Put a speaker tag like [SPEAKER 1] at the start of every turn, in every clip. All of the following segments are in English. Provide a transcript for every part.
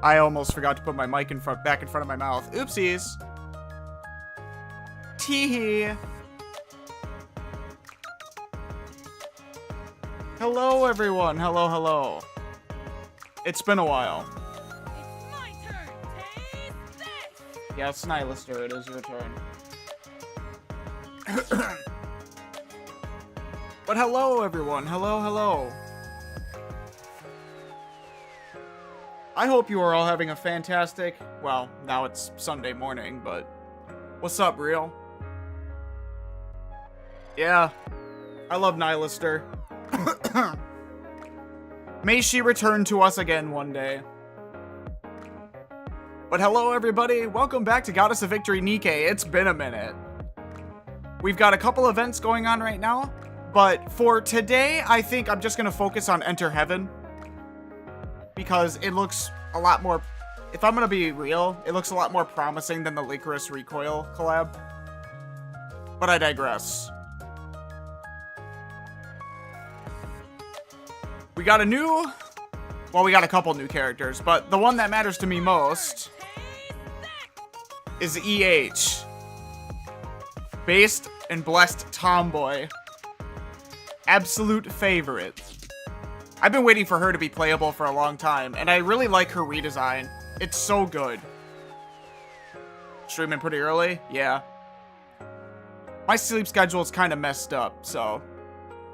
[SPEAKER 1] I almost forgot to put my mic back in front of my mouth. Oopsies. Tee-hee. Hello, everyone. Hello, hello. It's been a while.
[SPEAKER 2] It's my turn. Taste this.
[SPEAKER 1] Yes, Nihilister, it is your turn. But hello, everyone. Hello, hello. I hope you are all having a fantastic... Well, now it's Sunday morning, but... What's up, Real? Yeah. I love Nihilister. May she return to us again one day. But hello, everybody. Welcome back to Goddess of Victory Nikke. It's been a minute. We've got a couple events going on right now. But for today, I think I'm just going to focus on Enter Heaven. Because it looks a lot more... If I'm going to be real, it looks a lot more promising than the Licorice Recoil collab. But I digress. We got a new... Well, we got a couple new characters, but the one that matters to me most is EH. Based and blessed tomboy. Absolute favorite. I've been waiting for her to be playable for a long time, and I really like her redesign. It's so good. Streaming pretty early? Yeah. My sleep schedule is kind of messed up, so...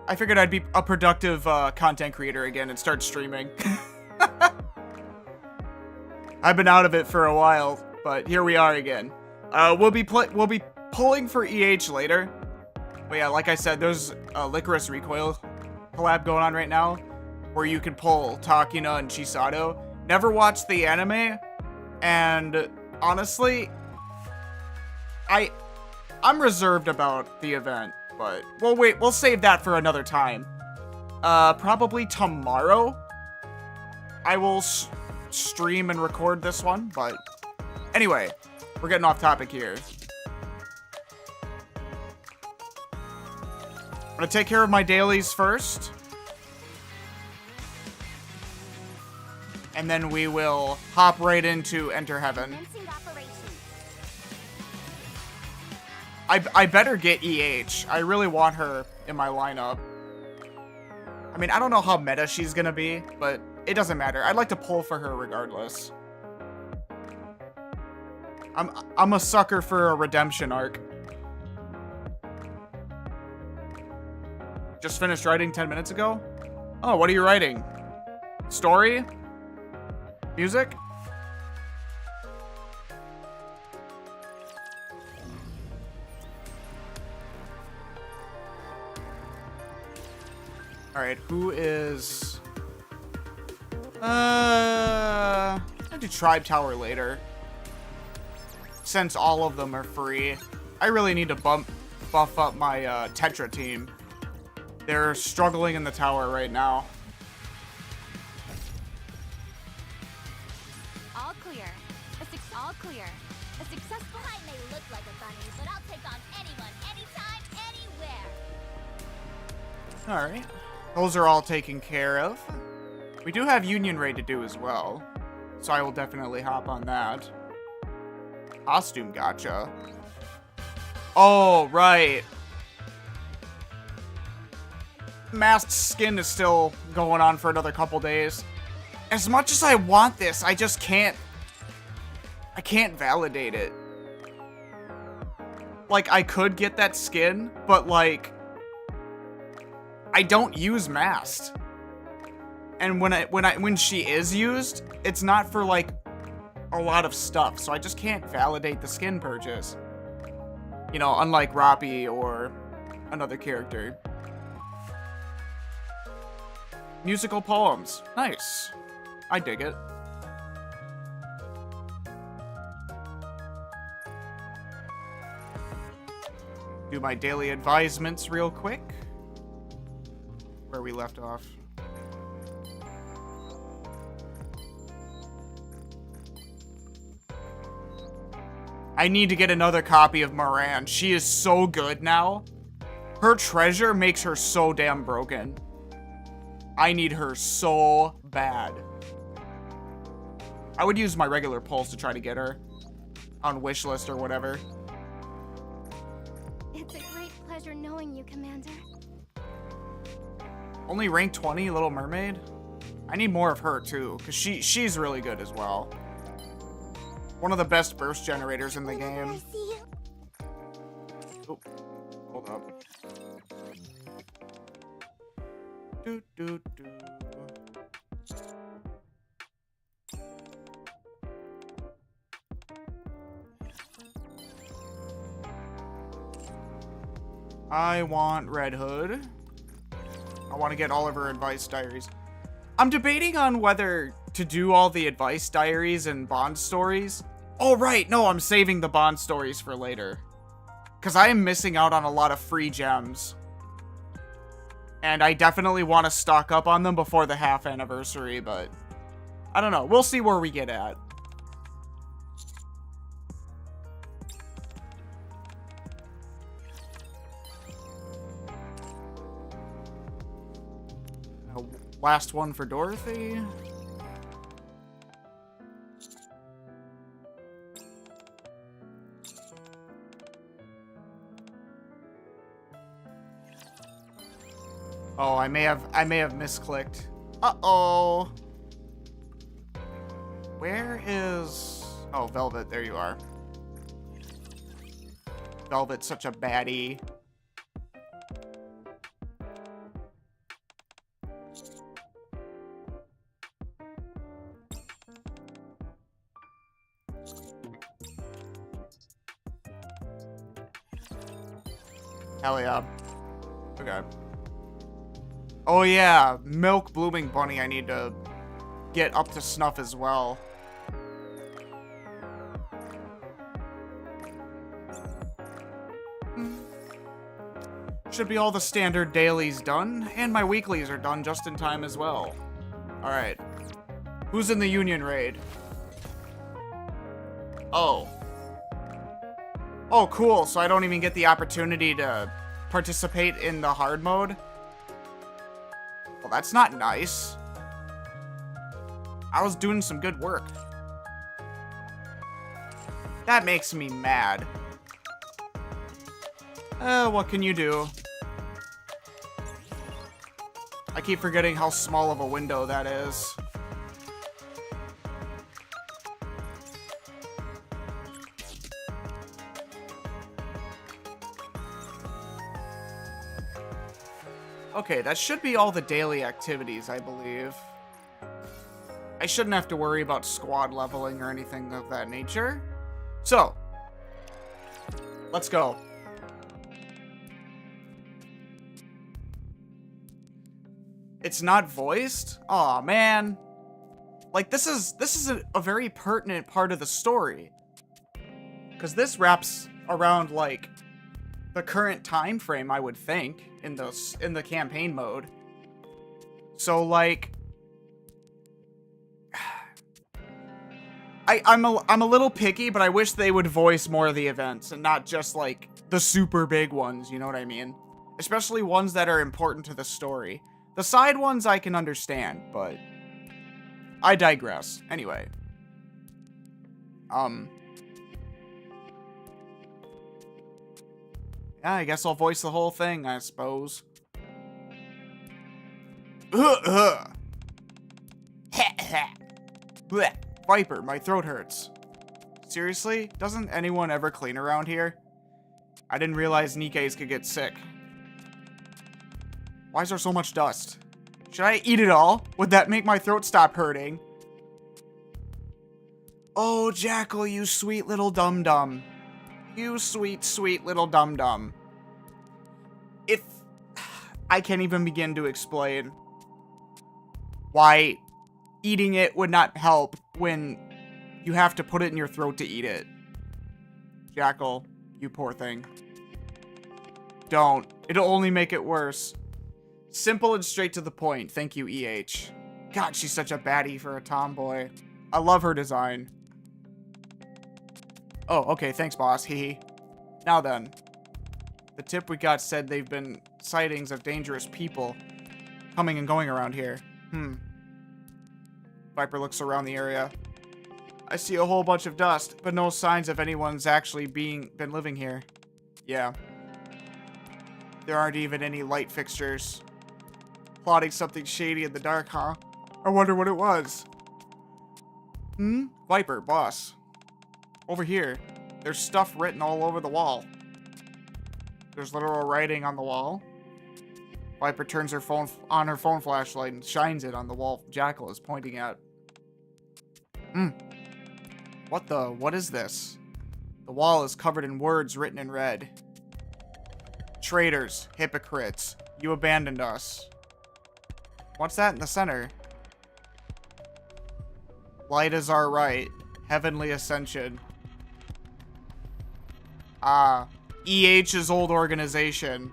[SPEAKER 1] I figured I'd be a productive content creator again and start streaming. I've been out of it for a while, but here we are again. We'll be pulling for EH later. But yeah, like I said, there's a Licorice Recoil collab going on right now, where you can pull Takina and Chisato. Never watched the anime, and honestly, I'm reserved about the event. But we'll save that for another time. Probably tomorrow I will stream and record this one, but anyway, we're getting off topic here. I'm gonna take care of my dailies first. And then we will hop right into Enter Heaven. I better get EH. I really want her in my lineup. I mean, I don't know how meta she's gonna be, but it doesn't matter. I'd like to pull for her regardless. I'm a sucker for a redemption arc. Just finished writing 10 minutes ago? Oh, what are you writing? Story? Music? Alright, who is... I'll do Tribe Tower later. Since all of them are free. I really need to buff up my Tetra team. They're struggling in the tower right now.
[SPEAKER 3] All clear. All clear. A successful... I may look like a bunny, but I'll take on anyone, anytime, anywhere.
[SPEAKER 1] Alright. Those are all taken care of. We do have Union Raid to do as well, so I will definitely hop on that. Costume gotcha. Oh, right. Masked skin is still going on for another couple days. As much as I want this, I just can't... I can't validate it. Like, I could get that skin, but like... I don't use masked. And when she is used, it's not for like a lot of stuff, so I just can't validate the skin purchase. You know, unlike Rappi or another character. Musical poems. Nice. I dig it. Do my daily advisements real quick. Where we left off. I need to get another copy of Moran. She is so good now. Her treasure makes her so damn broken. I need her so bad. I would use my regular pulse to try to get her on wish list or whatever.
[SPEAKER 3] It's a great pleasure knowing you, Commander.
[SPEAKER 1] Only rank 20, Little Mermaid? I need more of her too, because she's really good as well. One of the best burst generators in the
[SPEAKER 3] Whenever I
[SPEAKER 1] game.
[SPEAKER 3] see you,
[SPEAKER 1] Oh, hold up. Do, do, do. I want Red Hood. I want to get all of her advice diaries. I'm debating on whether to do all the advice diaries and Bond stories. Oh, right. No, I'm saving the Bond stories for later. Because I am missing out on a lot of free gems. And I definitely want to stock up on them before the half anniversary, but I don't know. We'll see where we get at. Last one for Dorothy. Oh, I may have misclicked. Uh-oh. Where is... Oh, Velvet, there you are. Velvet's such a baddie. Hell yeah. Okay. Oh yeah, Milk Blooming Bunny I need to get up to snuff as well. Should be all the standard dailies done, and my weeklies are done just in time as well. Alright. Who's in the Union Raid? Oh. Oh, cool. So I don't even get the opportunity to participate in the hard mode? Well, that's not nice. I was doing some good work. That makes me mad. What can you do? I keep forgetting how small of a window that is. Okay, that should be all the daily activities, I believe. I shouldn't have to worry about squad leveling or anything of that nature. So, let's go. It's not voiced? Aw, man. Like, this is a very pertinent part of the story. Because this wraps around, like, the current time frame, I would think, in the campaign mode. So, like, I'm a little picky, but I wish they would voice more of the events and not just, like, the super big ones, you know what I mean? Especially ones that are important to the story. The side ones I can understand, but I digress. Anyway. Yeah, I guess I'll voice the whole thing, I suppose. Blech. Viper, my throat hurts. Seriously? Doesn't anyone ever clean around here? I didn't realize Nikke's could get sick. Why is there so much dust? Should I eat it all? Would that make my throat stop hurting? Oh, Jackal, you sweet little dum-dum. You sweet, sweet little dum-dum. If... I can't even begin to explain why eating it would not help when you have to put it in your throat to eat it. Jackal, you poor thing. Don't. It'll only make it worse. Simple and straight to the point. Thank you, EH. God, she's such a baddie for a tomboy. I love her design. Oh, okay, thanks, boss. Hee. Now then. The tip we got said they've been sightings of dangerous people coming and going around here. Viper looks around the area. I see a whole bunch of dust, but no signs of anyone's actually been living here. Yeah. There aren't even any light fixtures. Plotting something shady in the dark, huh? I wonder what it was. Viper, boss. Over here. There's stuff written all over the wall. There's literal writing on the wall. Viper turns her phone on her phone flashlight and shines it on the wall Jackal is pointing at. What is this? The wall is covered in words written in red. Traitors, hypocrites, you abandoned us. What's that in the center? Light is our right. Heavenly ascension. EH's old organization.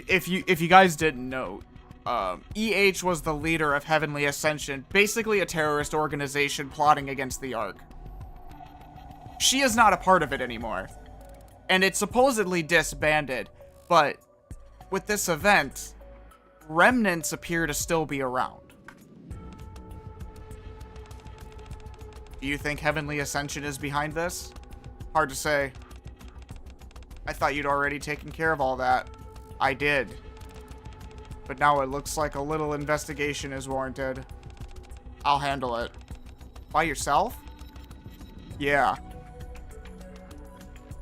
[SPEAKER 1] If you guys didn't know, EH was the leader of Heavenly Ascension, basically a terrorist organization plotting against the Ark. She is not a part of it anymore, and it's supposedly disbanded, but with this event, remnants appear to still be around. Do you think Heavenly Ascension is behind this? Hard to say. I thought you'd already taken care of all that. I did. But now it looks like a little investigation is warranted. I'll handle it. By yourself? Yeah.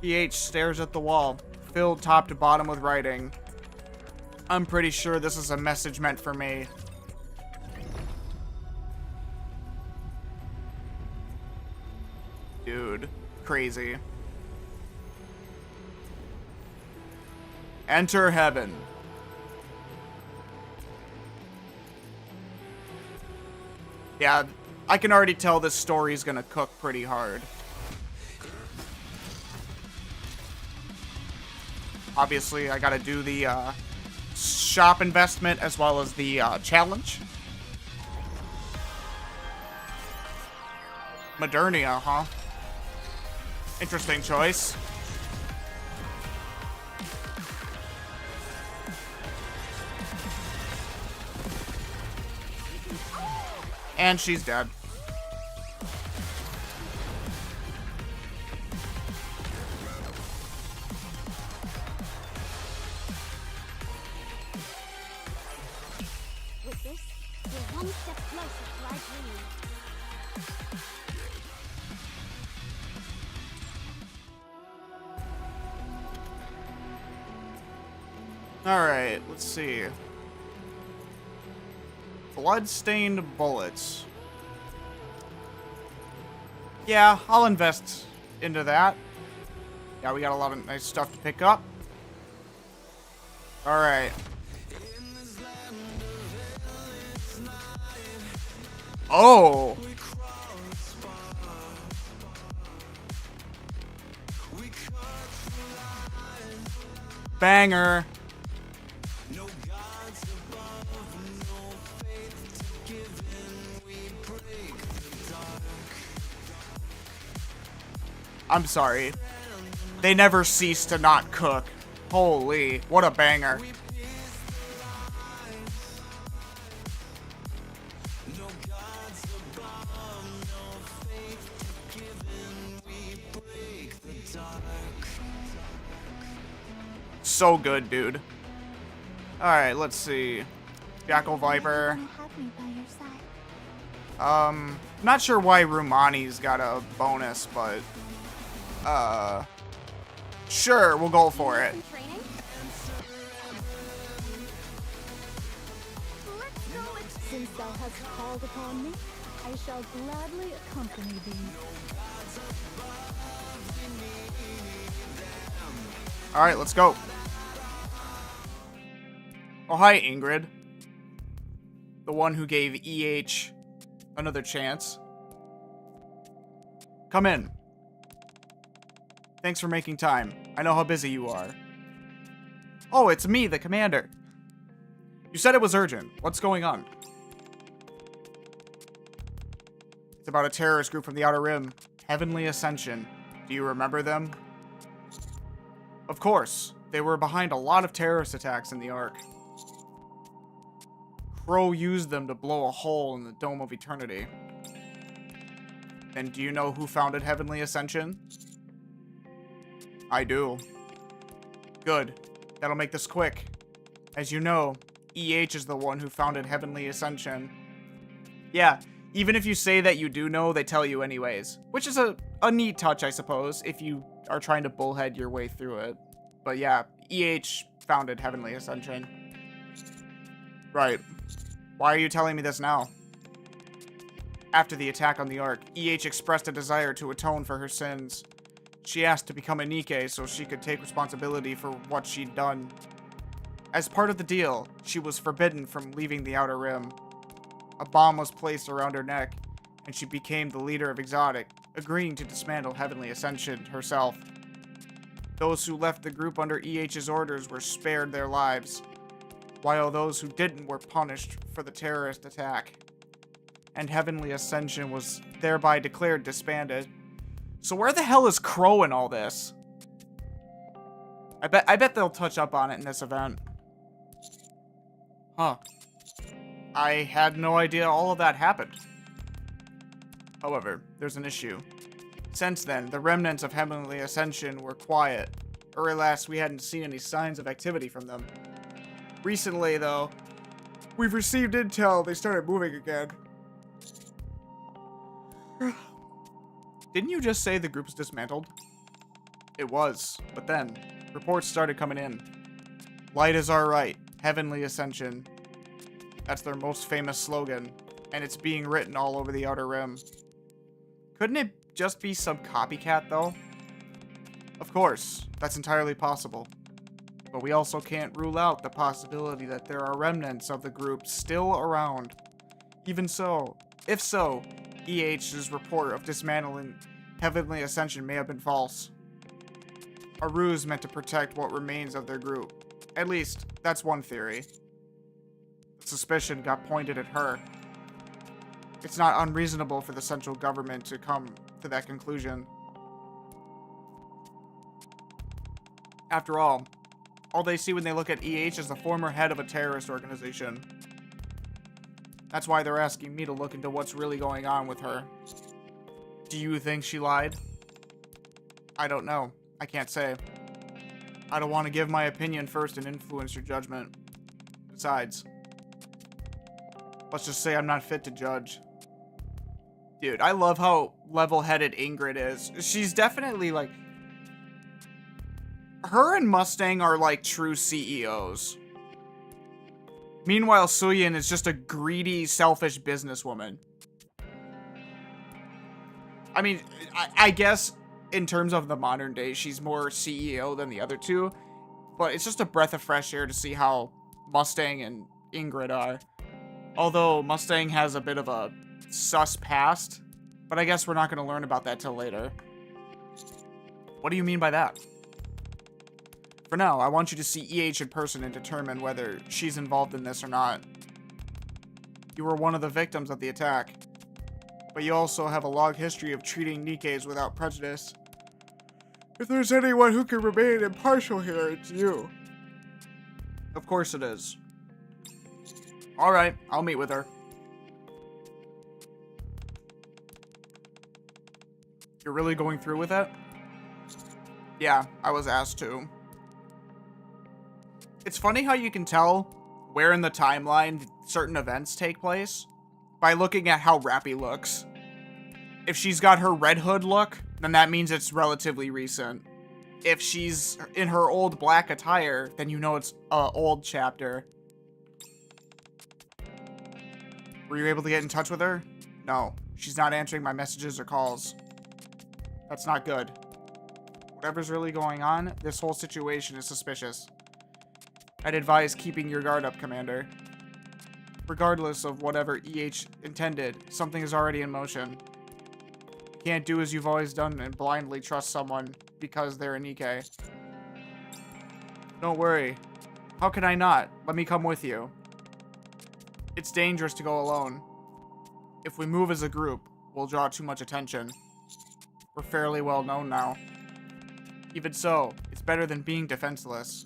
[SPEAKER 1] EH stares at the wall, filled top to bottom with writing. I'm pretty sure this is a message meant for me. Dude, crazy. Enter heaven. Yeah, I can already tell this story is gonna cook pretty hard. Obviously, I gotta do the shop investment as well as the challenge. Modernia, huh? Interesting choice. And she's dead.
[SPEAKER 3] With this, we're one step closer to our dream.
[SPEAKER 1] Alright, let's see. Blood-stained bullets. Yeah, I'll invest into that. Yeah, we got a lot of nice stuff to pick up. Alright. Oh! Banger! I'm sorry. They never cease to not cook. Holy, what a banger. So good, dude. Alright, let's see. Jackal Viper.
[SPEAKER 3] Have me by your side.
[SPEAKER 1] Not sure why Rumani's got a bonus, but sure, we'll go for it.
[SPEAKER 3] Some training? Let's go with... Since thou hast called upon me, I shall gladly accompany thee.
[SPEAKER 1] Alright, let's go. Oh, hi, Ingrid. The one who gave EH another chance. Come in. Thanks for making time. I know how busy you are. Oh, it's me, the commander. You said it was urgent. What's going on? It's about a terrorist group from the Outer Rim. Heavenly Ascension. Do you remember them? Of course. They were behind a lot of terrorist attacks in the Ark. Crow used them to blow a hole in the Dome of Eternity. Then do you know who founded Heavenly Ascension? I do. Good. That'll make this quick. As you know, EH is the one who founded Heavenly Ascension. Yeah, even if you say that you do know, they tell you anyways. Which is a neat touch, I suppose, if you are trying to bullhead your way through it. But yeah, EH founded Heavenly Ascension. Right. Why are you telling me this now? After the attack on the Ark, EH expressed a desire to atone for her sins. She asked to become a Nikke so she could take responsibility for what she'd done. As part of the deal, she was forbidden from leaving the Outer Rim. A bomb was placed around her neck, and she became the leader of Exotic, agreeing to dismantle Heavenly Ascension herself. Those who left the group under EH's orders were spared their lives, while those who didn't were punished for the terrorist attack. And Heavenly Ascension was thereby declared disbanded. So where the hell is Crow in all this? I bet they'll touch up on it in this event. Huh. I had no idea all of that happened. However, there's an issue. Since then, the remnants of Heavenly Ascension were quiet, or at last we hadn't seen any signs of activity from them. Recently, though, we've received intel they started moving again. Didn't you just say the group's dismantled? It was, but then, reports started coming in. Light is our right, Heavenly Ascension. That's their most famous slogan, and it's being written all over the Outer Rim. Couldn't it just be some copycat, though? Of course, that's entirely possible. But we also can't rule out the possibility that there are remnants of the group still around. Even so, if so, EH's report of dismantling Heavenly Ascension may have been false. A ruse meant to protect what remains of their group. At least, that's one theory. The suspicion got pointed at her. It's not unreasonable for the central government to come to that conclusion. After all they see when they look at EH is the former head of a terrorist organization. That's why they're asking me to look into what's really going on with her. Do you think she lied? I don't know. I can't say. I don't want to give my opinion first and influence your judgment. Besides, let's just say I'm not fit to judge. Dude, I love how level-headed Ingrid is. She's definitely like... Her and Mustang are like true CEOs. Meanwhile, Suyin is just a greedy, selfish businesswoman. I mean, I guess in terms of the modern day, she's more CEO than the other two. But it's just a breath of fresh air to see how Mustang and Ingrid are. Although Mustang has a bit of a sus past. But I guess we're not going to learn about that till later. What do you mean by that? For now, I want you to see EH in person and determine whether she's involved in this or not. You were one of the victims of the attack, but you also have a long history of treating Nikkes without prejudice. If there's anyone who can remain impartial here, it's you. Of course it is. Alright, I'll meet with her. You're really going through with it? Yeah, I was asked to. It's funny how you can tell where in the timeline certain events take place by looking at how Rappy looks. If she's got her Red Hood look, then that means it's relatively recent. If she's in her old black attire, then you know it's an old chapter. Were you able to get in touch with her? No, she's not answering my messages or calls. That's not good. Whatever's really going on, this whole situation is suspicious. I'd advise keeping your guard up, Commander. Regardless of whatever EH intended, something is already in motion. You can't do as you've always done and blindly trust someone because they're a Nikke. Don't worry. How can I not? Let me come with you. It's dangerous to go alone. If we move as a group, we'll draw too much attention. We're fairly well known now. Even so, it's better than being defenseless.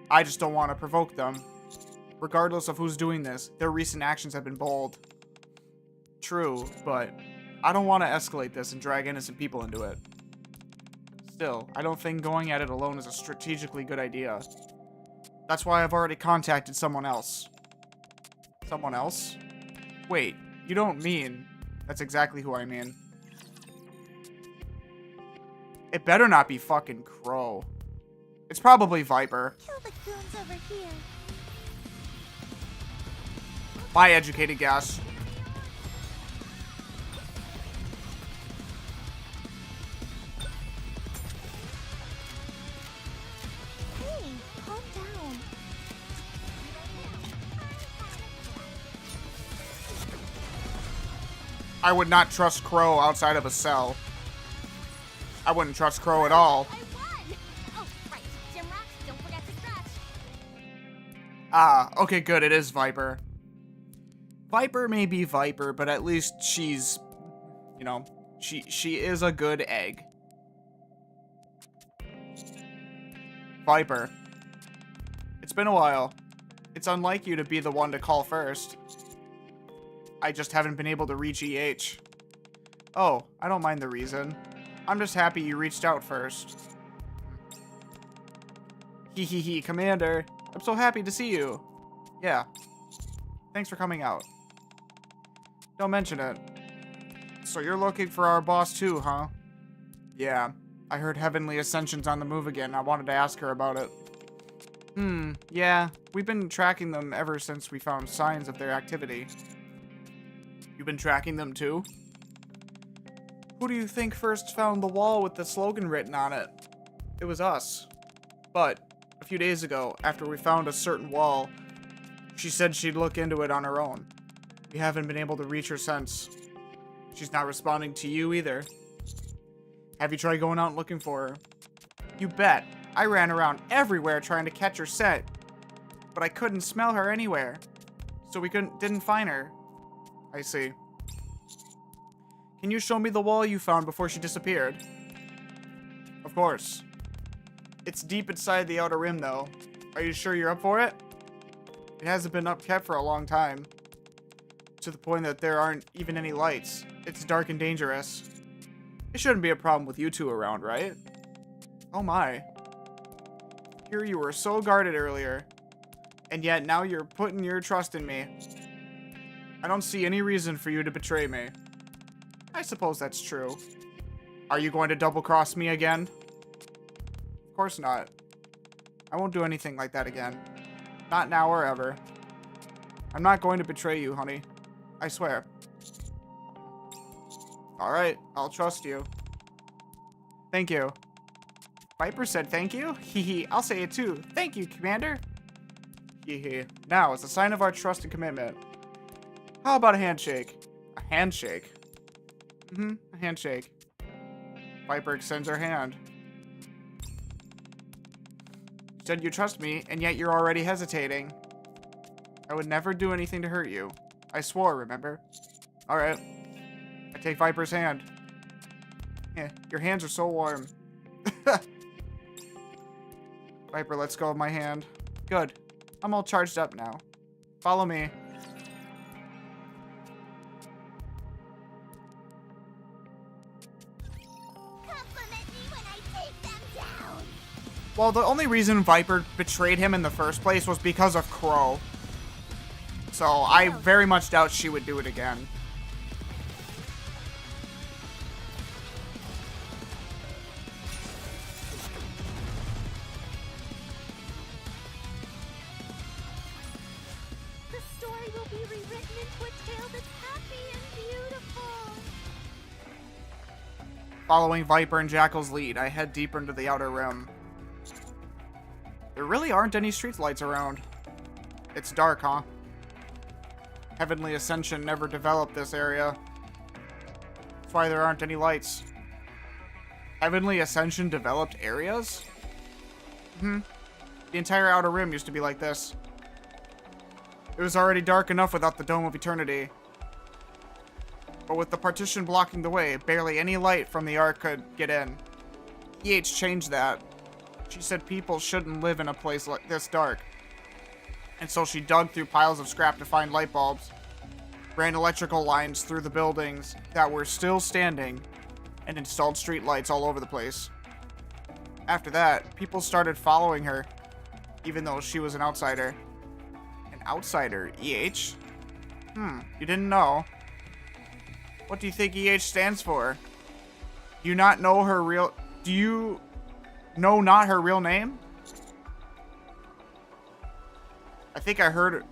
[SPEAKER 1] I just don't want to provoke them. Regardless of who's doing this, their recent actions have been bold. True, but I don't want to escalate this and drag innocent people into it. Still, I don't think going at it alone is a strategically good idea. That's why I've already contacted someone else. Someone else? Wait, you don't mean... That's exactly who I mean. It better not be fucking Crow. It's probably Viper.
[SPEAKER 3] Kill the goons over here.
[SPEAKER 1] My educated guess.
[SPEAKER 3] Hey, calm down.
[SPEAKER 1] I would not trust Crow outside of a cell. I wouldn't trust Crow at all.
[SPEAKER 3] I won! Oh, right. Gym rocks, don't forget to stretch.
[SPEAKER 1] Ah, okay, good. It is Viper. Viper may be Viper, but at least she's, you know, she is a good egg. Viper. It's been a while. It's unlike you to be the one to call first. I just haven't been able to reach EH. Oh, I don't mind the reason. I'm just happy you reached out first. Hee hee hee, Commander. I'm so happy to see you. Yeah. Thanks for coming out. Don't mention it. So you're looking for our boss too, huh? Yeah. I heard Heavenly Ascension's on the move again. I wanted to ask her about it. Yeah. We've been tracking them ever since we found signs of their activity. You've been tracking them too? Who do you think first found the wall with the slogan written on it? It was us. But, a few days ago, after we found a certain wall, she said she'd look into it on her own. We haven't been able to reach her since. She's not responding to you either. Have you tried going out and looking for her? You bet. I ran around everywhere trying to catch her scent, but I couldn't smell her anywhere. So we didn't find her. I see. Can you show me the wall you found before she disappeared? Of course. It's deep inside the outer rim, though. Are you sure you're up for it? It hasn't been upkept for a long time. To the point that there aren't even any lights. It's dark and dangerous. It shouldn't be a problem with you two around, right? Oh my. Here you were so guarded earlier. And yet now you're putting your trust in me. I don't see any reason for you to betray me. I suppose that's true. Are you going to double-cross me again? Of course not. I won't do anything like that again. Not now or ever. I'm not going to betray you, honey. I swear. Alright, I'll trust you. Thank you. Viper said thank you? Hehe, I'll say it too. Thank you, Commander. Hehe. Now, as a sign of our trust and commitment, how about a handshake? A handshake? A handshake. Viper extends her hand. You said you trust me, and yet you're already hesitating. I would never do anything to hurt you. I swore, remember? Alright. I take Viper's hand. Yeah, your hands are so warm. Viper lets go of my hand. Good. I'm all charged up now. Follow me.
[SPEAKER 3] Compliment me when I take them down.
[SPEAKER 1] Well, the only reason Viper betrayed him in the first place was because of Crow. So I very much doubt she would do it again.
[SPEAKER 3] The story will be rewritten into a tale that's happy and beautiful.
[SPEAKER 1] Following Viper and Jackal's lead, I head deeper into the outer rim. There really aren't any street lights around. It's dark, huh? Heavenly Ascension never developed this area. That's why there aren't any lights. Heavenly Ascension developed areas? The entire outer rim used to be like this. It was already dark enough without the Dome of Eternity. But with the partition blocking the way, barely any light from the Ark could get in. EH changed that. She said people shouldn't live in a place like this dark. And so she dug through piles of scrap to find light bulbs. ran electrical lines through the buildings that were still standing, and installed street lights all over the place. After that, people started following her, even though she was an outsider. An outsider, EH? You didn't know. What do you think EH stands for? Do you not know her real... Do you know not her real name? I think I heard it.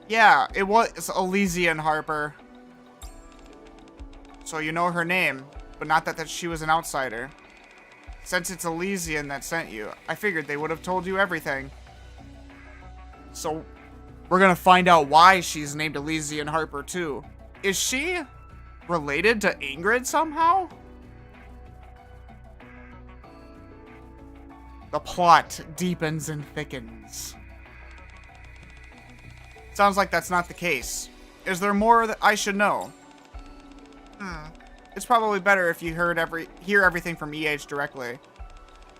[SPEAKER 1] Yeah, it was Elysian Harper. So you know her name, but not that she was an outsider. Since it's Elysian that sent you, I figured they would have told you everything. So we're gonna find out why she's named Elysian Harper too. Is she related to Ingrid somehow? The plot deepens and thickens. Sounds like that's not the case. Is there more that I should know? It's probably better if you hear everything from EH directly.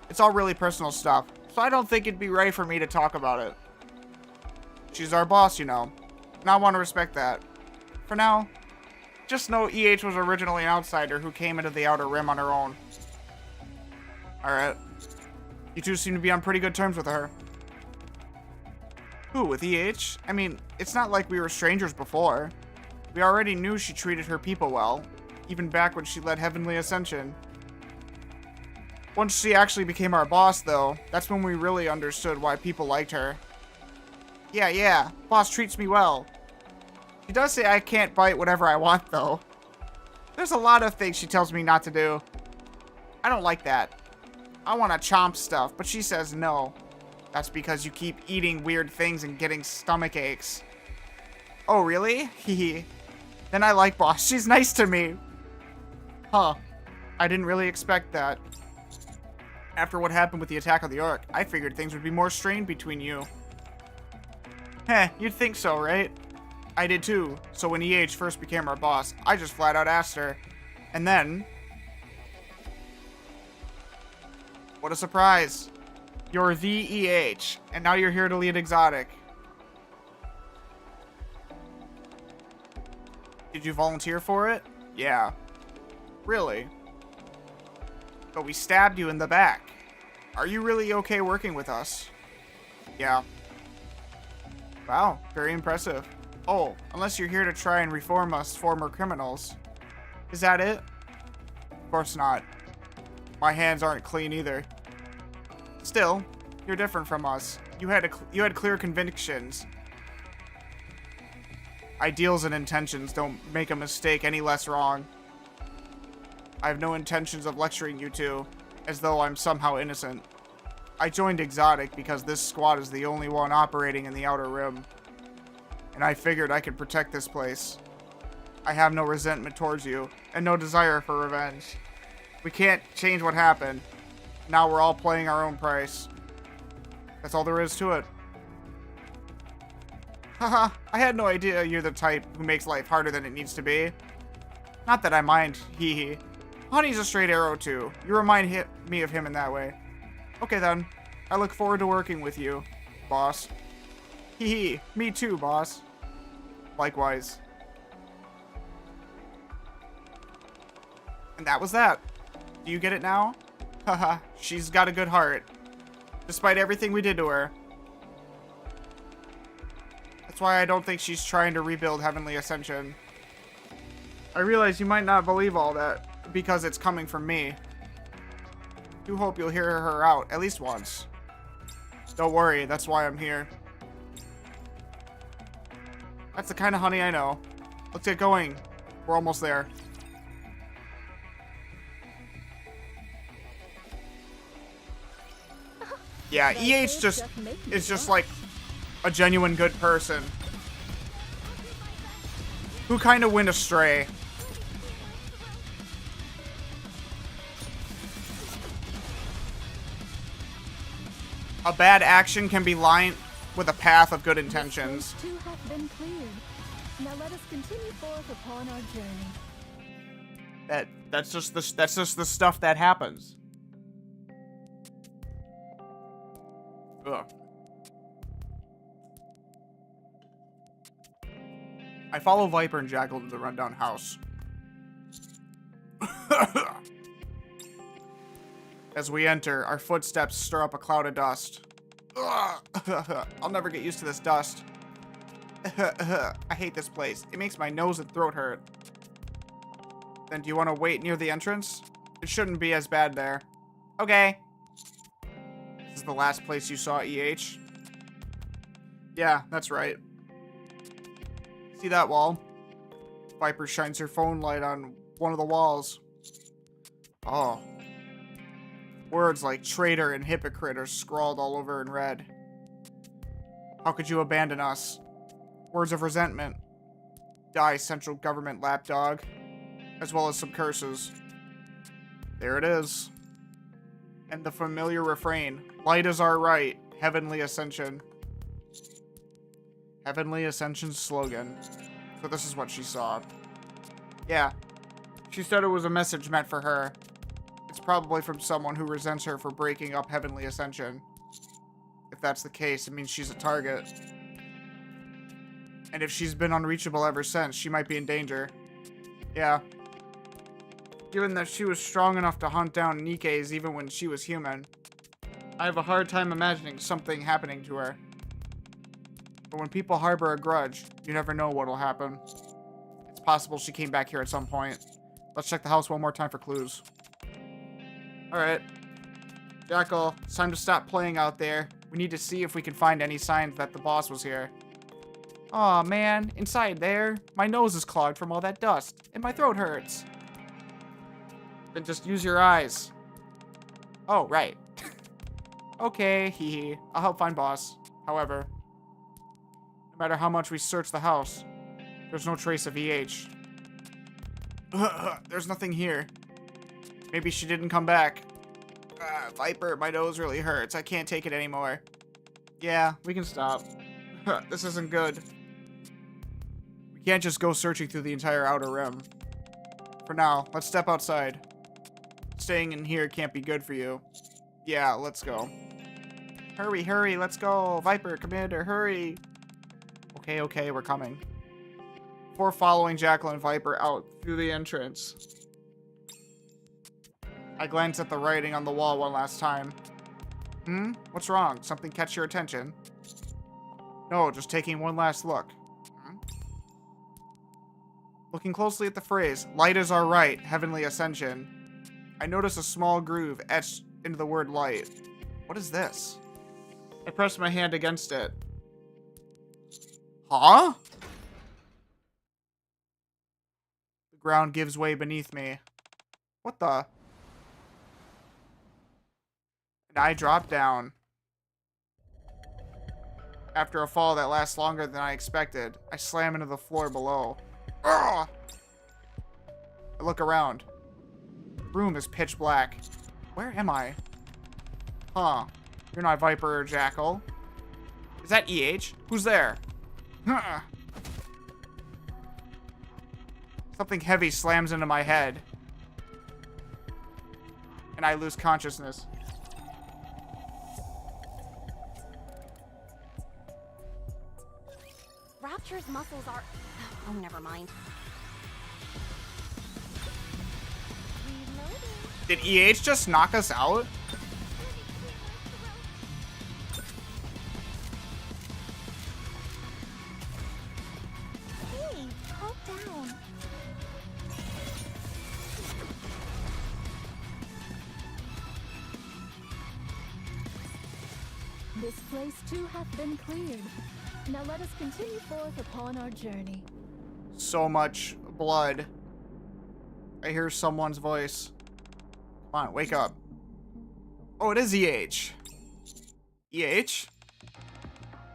[SPEAKER 1] It's all really personal stuff, so I don't think it'd be right for me to talk about it. She's our boss, you know, and I want to respect that. For now, just know EH was originally an outsider who came into the Outer Rim on her own. Alright. You two seem to be on pretty good terms with her. Who, with EH? I mean, it's not like we were strangers before. We already knew she treated her people well, even back when she led Heavenly Ascension. Once she actually became our boss, though, that's when we really understood why people liked her. Yeah, boss treats me well. She does say I can't bite whatever I want, though. There's a lot of things she tells me not to do. I don't like that. I want to chomp stuff, but she says no. That's because you keep eating weird things and getting stomach aches. Oh, really? Hehe. Then I like boss. She's nice to me. Huh. I didn't really expect that. After what happened with the attack on the Ark, I figured things would be more strained between you. Heh, you'd think so, right? I did too. So when EH first became our boss, I just flat out asked her. And then... What a surprise. You're the EH, and now you're here to lead Exotic. Did you volunteer for it? Yeah. Really? But we stabbed you in the back. Are you really okay working with us? Yeah. Wow, very impressive. Oh, unless you're here to try and reform us former criminals. Is that it? Of course not. My hands aren't clean either. Still, you're different from us. You had clear convictions. Ideals and intentions don't make a mistake any less wrong. I have no intentions of lecturing you two, as though I'm somehow innocent. I joined Exotic because this squad is the only one operating in the Outer Rim. And I figured I could protect this place. I have no resentment towards you, and no desire for revenge. We can't change what happened. Now we're all paying our own price. That's all there is to it. Haha, I had no idea you're the type who makes life harder than it needs to be. Not that I mind, hee. Honey's a straight arrow too. You remind me of him in that way. Okay then, I look forward to working with you, boss. Hee, me too, boss. Likewise. And that was that. Do you get it now? Haha, she's got a good heart. Despite everything we did to her. That's why I don't think she's trying to rebuild Heavenly Ascension. I realize you might not believe all that, because it's coming from me. I do hope you'll hear her out, at least once. Don't worry, that's why I'm here. That's the kind of honey I know. Let's get going. We're almost there. Yeah, EH is just like a genuine good person who kind of went astray. A bad action can be lined with a path of good intentions.
[SPEAKER 4] Two have been cleared. Now let us continue forth upon our journey.
[SPEAKER 1] That's just the stuff that happens. Ugh. I follow Viper and Jackal to the rundown house. As we enter, our footsteps stir up a cloud of dust. I'll never get used to this dust. I hate this place. It makes my nose and throat hurt. Then do you want to wait near the entrance? It shouldn't be as bad there. Okay. This is the last place you saw EH? Yeah, that's right. See that wall? Viper shines her phone light on one of the walls. Oh. Words like traitor and hypocrite are scrawled all over in red. How could you abandon us? Words of resentment. Die, central government lapdog. As well as some curses. There it is. And the familiar refrain. Light is our right. Heavenly ascension. Heavenly ascension slogan. So this is what she saw. Yeah. She said it was a message meant for her. It's probably from someone who resents her for breaking up Heavenly Ascension. If that's the case, it means she's a target. And if she's been unreachable ever since, she might be in danger. Yeah. Given that she was strong enough to hunt down Nikke's even when she was human, I have a hard time imagining something happening to her. But when people harbor a grudge, you never know what'll happen. It's possible she came back here at some point. Let's check the house one more time for clues. Alright. Jackal, it's time to stop playing out there. We need to see if we can find any signs that the boss was here. Aw, man. Inside there, my nose is clogged from all that dust, and my throat hurts. Then just use your eyes. Oh, right. Okay, hee. I'll help find boss. However, no matter how much we search the house, there's no trace of EH. There's nothing here. Maybe she didn't come back. Viper, my nose really hurts. I can't take it anymore. Yeah, we can stop. This isn't good. We can't just go searching through the entire outer rim. For now, let's step outside. Staying in here can't be good for you. Yeah, let's go. Hurry, hurry, let's go. Viper, Commander, hurry. Okay, we're coming. Before following Jackal and Viper out through the entrance, I glanced at the writing on the wall one last time. What's wrong? Something catch your attention? No, just taking one last look. Looking closely at the phrase, light is our right, heavenly ascension, I noticed a small groove etched into the word light. What is this? I pressed my hand against it. Huh? The ground gives way beneath me. What the? And I dropped down. After a fall that lasts longer than I expected, I slam into the floor below. Ugh! I look around. The room is pitch black. Where am I? Huh. You're not Viper or Jackal. Is that EH? Who's there? Huh. Something heavy slams into my head. And I lose consciousness.
[SPEAKER 3] Rapture's muscles are... Oh, never mind.
[SPEAKER 1] Did EH just knock us out?
[SPEAKER 3] Hey, calm down.
[SPEAKER 4] This place too hath been cleared. Now let us continue forth upon our journey.
[SPEAKER 1] So much blood. I hear someone's voice. Come on, wake up. Oh, it is EH. EH?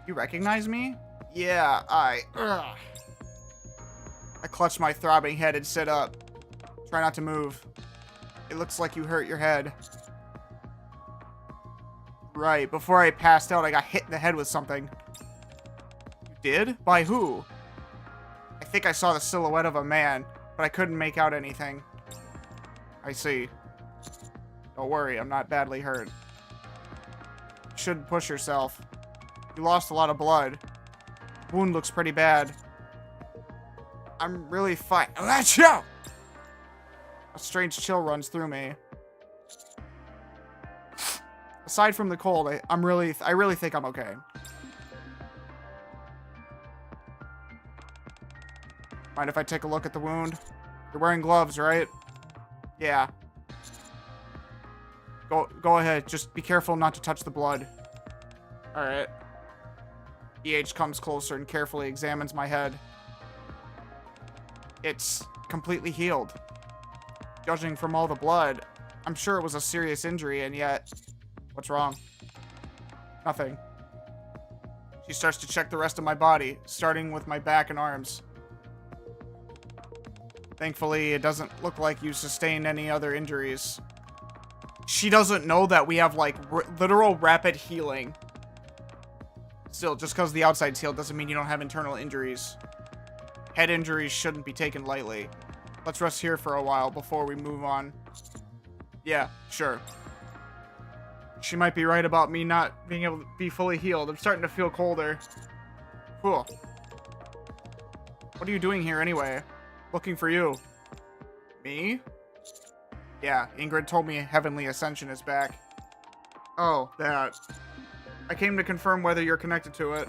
[SPEAKER 1] You recognize me? Yeah, ugh. I clutch my throbbing head and sit up. Try not to move. It looks like you hurt your head. Right, before I passed out, I got hit in the head with something. You did? By who? I think I saw the silhouette of a man, but I couldn't make out anything. I see. Don't worry, I'm not badly hurt. You shouldn't push yourself. You lost a lot of blood. Wound looks pretty bad. I'm really fine. Achoo! A strange chill runs through me. Aside from the cold, I really think I'm okay. Mind if I take a look at the wound? You're wearing gloves, right? Yeah. Go ahead. Just be careful not to touch the blood. Alright. EH comes closer and carefully examines my head. It's completely healed. Judging from all the blood, I'm sure it was a serious injury, and yet... What's wrong? Nothing. She starts to check the rest of my body, starting with my back and arms. Thankfully, it doesn't look like you sustained any other injuries. She doesn't know that we have, like, literal rapid healing. Still, just because the outside's healed doesn't mean you don't have internal injuries. Head injuries shouldn't be taken lightly. Let's rest here for a while before we move on. Yeah, sure. She might be right about me not being able to be fully healed. I'm starting to feel colder. Cool. What are you doing here anyway? Looking for you. Me? Yeah, Ingrid told me Heavenly Ascension is back. Oh, that. I came to confirm whether you're connected to it.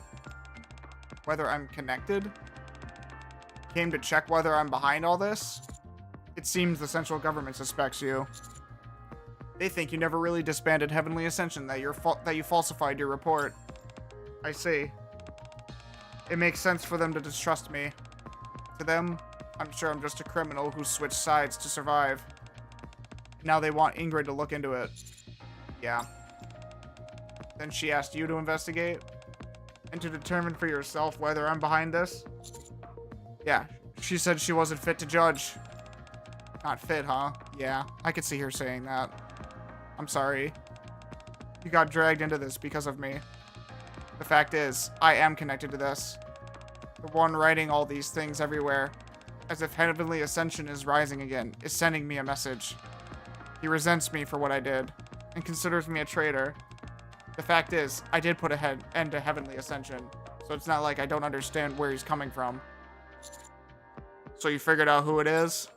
[SPEAKER 1] Whether I'm connected? Came to check whether I'm behind all this? It seems the central government suspects you. They think you never really disbanded Heavenly Ascension, that you falsified your report. I see. It makes sense for them to distrust me. To them, I'm sure I'm just a criminal who switched sides to survive. Now they want Ingrid to look into it. Yeah. Then she asked you to investigate? And to determine for yourself whether I'm behind this? Yeah, she said she wasn't fit to judge. Not fit, huh? Yeah, I could see her saying that. I'm sorry. You got dragged into this because of me. The fact is, I am connected to this. The one writing all these things everywhere, as if Heavenly Ascension is rising again, is sending me a message. He resents me for what I did, and considers me a traitor. The fact is, I did put an end to Heavenly Ascension, so it's not like I don't understand where he's coming from. So you figured out who it is?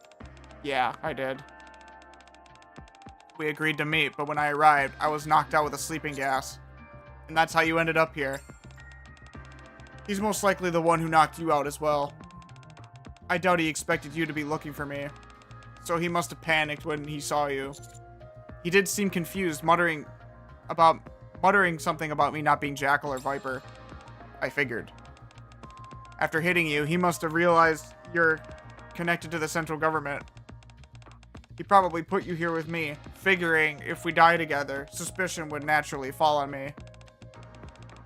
[SPEAKER 1] Yeah, I did. We agreed to meet, but when I arrived, I was knocked out with a sleeping gas. And that's how you ended up here. He's most likely the one who knocked you out as well. I doubt he expected you to be looking for me. So he must have panicked when he saw you. He did seem confused, muttering something about me not being Jackal or Viper. I figured. After hitting you, he must have realized you're connected to the central government. He probably put you here with me, figuring if we die together, suspicion would naturally fall on me.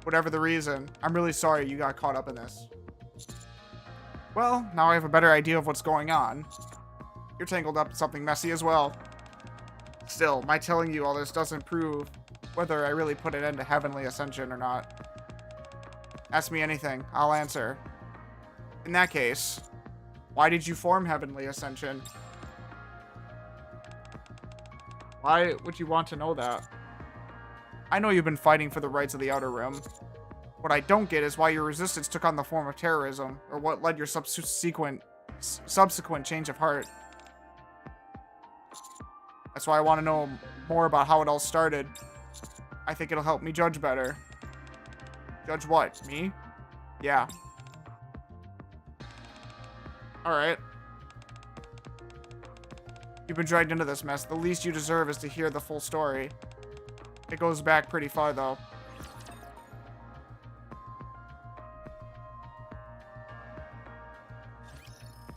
[SPEAKER 1] Whatever the reason, I'm really sorry you got caught up in this. Well, now I have a better idea of what's going on. You're tangled up in something messy as well. Still, my telling you all this doesn't prove whether I really put an end to Heavenly Ascension or not. Ask me anything, I'll answer. In that case, why did you form Heavenly Ascension? Why would you want to know that? I know you've been fighting for the rights of the Outer Rim. What I don't get is why your resistance took on the form of terrorism, or what led your subsequent change of heart. That's why I want to know more about how it all started. I think it'll help me judge better. Judge what? Me? Yeah. Alright. You've been dragged into this mess. The least you deserve is to hear the full story. It goes back pretty far, though.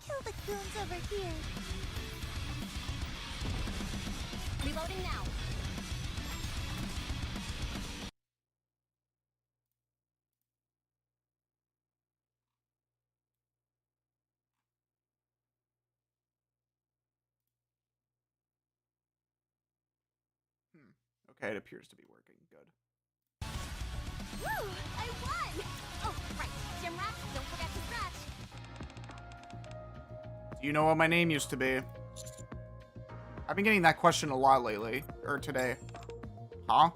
[SPEAKER 3] Kill the goons over here. Reloading now.
[SPEAKER 1] Okay, it appears to be working. Good.
[SPEAKER 3] Woo! I won! Oh, right. Gym rat, don't forget to stretch.
[SPEAKER 1] Do you know what my name used to be? I've been getting that question a lot lately. Or today. Huh?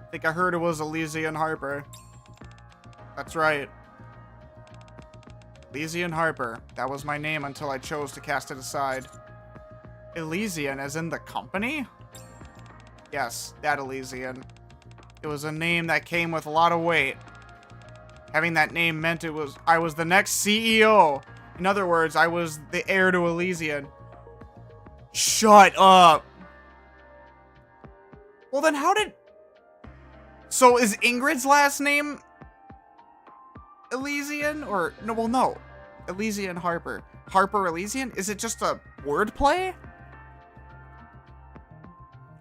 [SPEAKER 1] I think I heard it was Elysian Harper. That's right. Elysian Harper. That was my name until I chose to cast it aside. Elysian, as in the company? Yes, that Elysian. It was a name that came with a lot of weight. Having that name meant I was the next CEO. In other words, I was the heir to Elysian. Shut up. Well, then how did... So is Ingrid's last name Elysian? Or, no, well, no. Elysian Harper. Harper Elysian? Is it just a wordplay?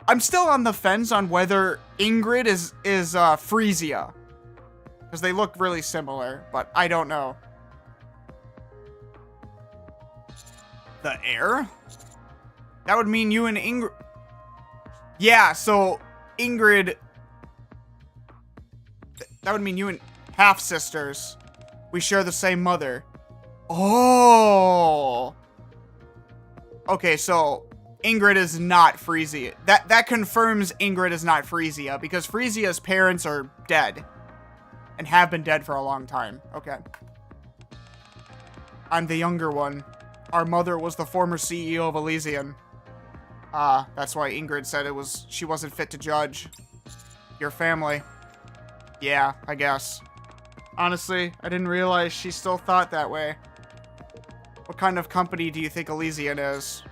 [SPEAKER 1] I'm still on the fence on whether Ingrid is Frisia. Because they look really similar, but I don't know. The heir? That would mean you and Ingrid... Yeah, so Ingrid... That would mean you and half-sisters. We share the same mother. Oh! Okay, so Ingrid is not Frisia. That confirms Ingrid is not Frisia, because Frisia's parents are dead. And have been dead for a long time. Okay. I'm the younger one. Our mother was the former CEO of Elysian. That's why Ingrid said she wasn't fit to judge. Your family. Yeah, I guess. Honestly, I didn't realize she still thought that way. What kind of company do you think Elysian is?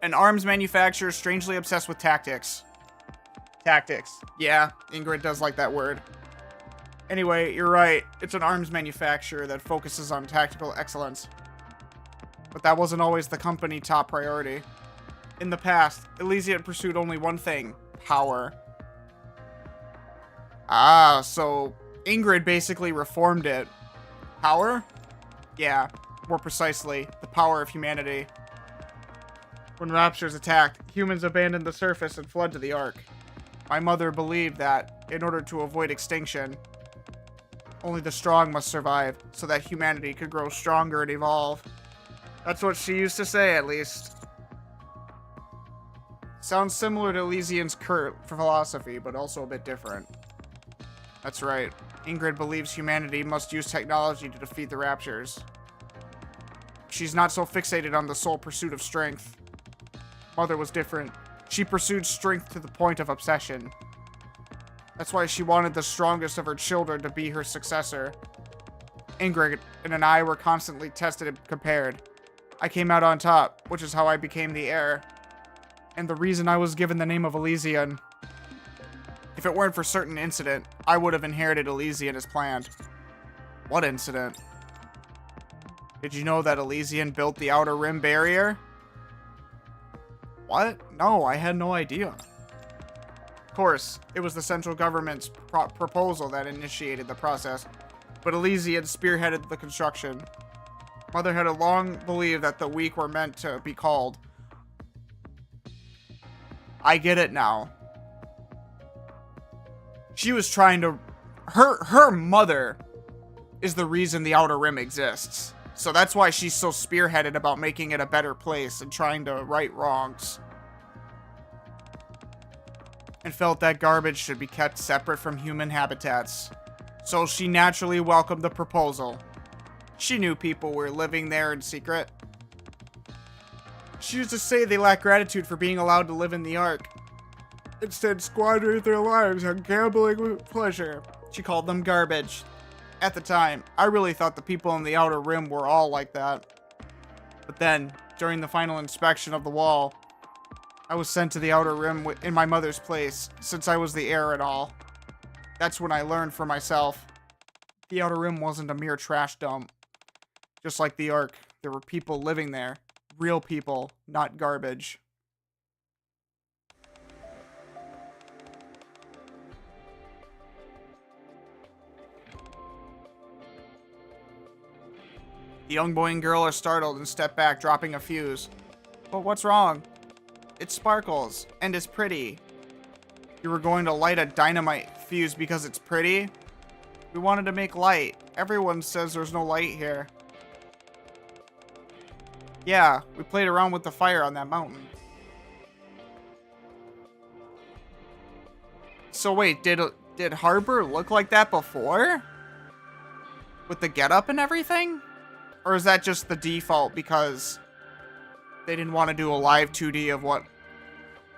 [SPEAKER 1] An arms manufacturer strangely obsessed with tactics. Tactics. Yeah, Ingrid does like that word. Anyway, you're right. It's an arms manufacturer that focuses on tactical excellence. But that wasn't always the company top priority. In the past, Elysian pursued only one thing: power. Ah, so Ingrid basically reformed it. Power? Yeah, more precisely, the power of humanity. When raptures attacked, humans abandoned the surface and fled to the Ark. My mother believed that, in order to avoid extinction, only the strong must survive, so that humanity could grow stronger and evolve. That's what she used to say, at least. Sounds similar to Elysian's current philosophy, but also a bit different. That's right. Ingrid believes humanity must use technology to defeat the raptures. She's not so fixated on the sole pursuit of strength. Mother was different. She pursued strength to the point of obsession. That's why she wanted the strongest of her children to be her successor. Ingrid and I were constantly tested and compared. I came out on top, which is how I became the heir. And the reason I was given the name of Elysian. If it weren't for certain incident, I would have inherited Elysian as planned. What incident? Did you know that Elysian built the Outer Rim barrier? What? No, I had no idea. Of course, it was the central government's proposal that initiated the process, but Elysian spearheaded the construction. Mother had long believed that the weak were meant to be called. I get it now. She was trying to... Her mother is the reason the Outer Rim exists. So that's why she's so spearheaded about making it a better place and trying to right wrongs. And felt that garbage should be kept separate from human habitats. So she naturally welcomed the proposal. She knew people were living there in secret. She used to say they lack gratitude for being allowed to live in the Ark. Instead, squandering their lives on gambling with pleasure. She called them garbage. At the time, I really thought the people in the Outer Rim were all like that. But then, during the final inspection of the wall, I was sent to the Outer Rim in my mother's place, since I was the heir and all. That's when I learned for myself. The Outer Rim wasn't a mere trash dump. Just like the Ark, there were people living there. Real people, not garbage. The young boy and girl are startled and step back, dropping a fuse. But what's wrong? It sparkles, and is pretty. You were going to light a dynamite fuse because it's pretty? We wanted to make light. Everyone says there's no light here. Yeah, we played around with the fire on that mountain. So wait, did Harbor look like that before? With the getup and everything? Or is that just the default because they didn't want to do a live 2D of what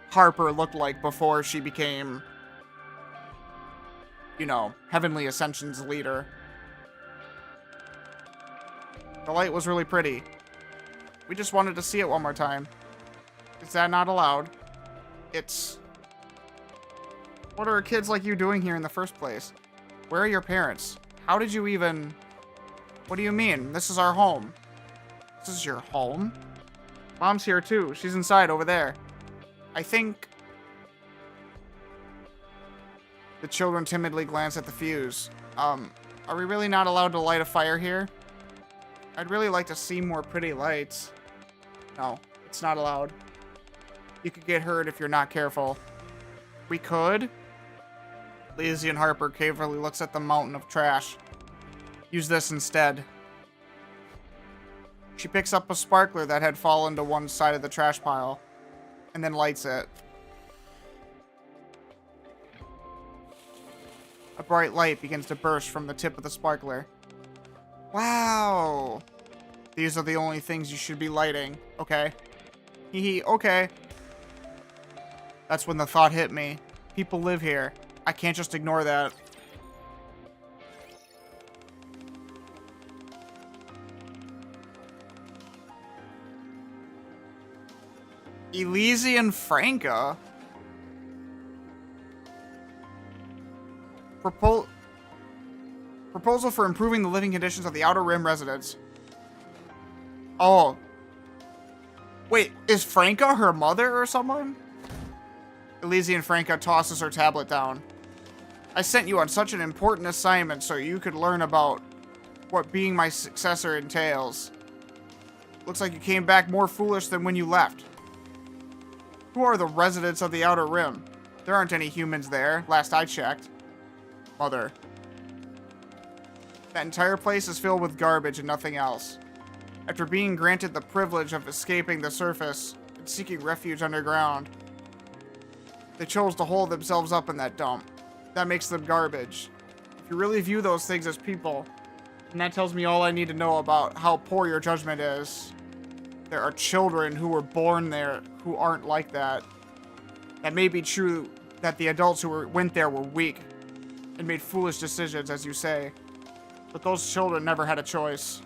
[SPEAKER 1] Harper looked like before she became, you know, Heavenly Ascension's leader? The light was really pretty. We just wanted to see it one more time. Is that not allowed? It's... What are kids like you doing here in the first place? Where are your parents? How did you even... What do you mean? This is our home. This is your home? Mom's here too. She's inside over there. I think... The children timidly glance at the fuse. Are we really not allowed to light a fire here? I'd really like to see more pretty lights. No, it's not allowed. You could get hurt if you're not careful. We could? Lizzie and Harper carefully looks at the mountain of trash. Use this instead. She picks up a sparkler that had fallen to one side of the trash pile, and then lights it. A bright light begins to burst from the tip of the sparkler. Wow! These are the only things you should be lighting. Okay. Hee okay. That's when the thought hit me. People live here. I can't just ignore that. Elysian Franca? Proposal for improving the living conditions of the Outer Rim residents. Oh. Wait, is Franca her mother or someone? Elysian Franca tosses her tablet down. I sent you on such an important assignment so you could learn about what being my successor entails. Looks like you came back more foolish than when you left. Who are the residents of the Outer Rim? There aren't any humans there, last I checked. Mother. That entire place is filled with garbage and nothing else. After being granted the privilege of escaping the surface and seeking refuge underground, they chose to hold themselves up in that dump. That makes them garbage. If you really view those things as people, then that tells me all I need to know about how poor your judgment is. There are children who were born there who aren't like that. That may be true that the adults who went there were weak and made foolish decisions, as you say. But those children never had a choice.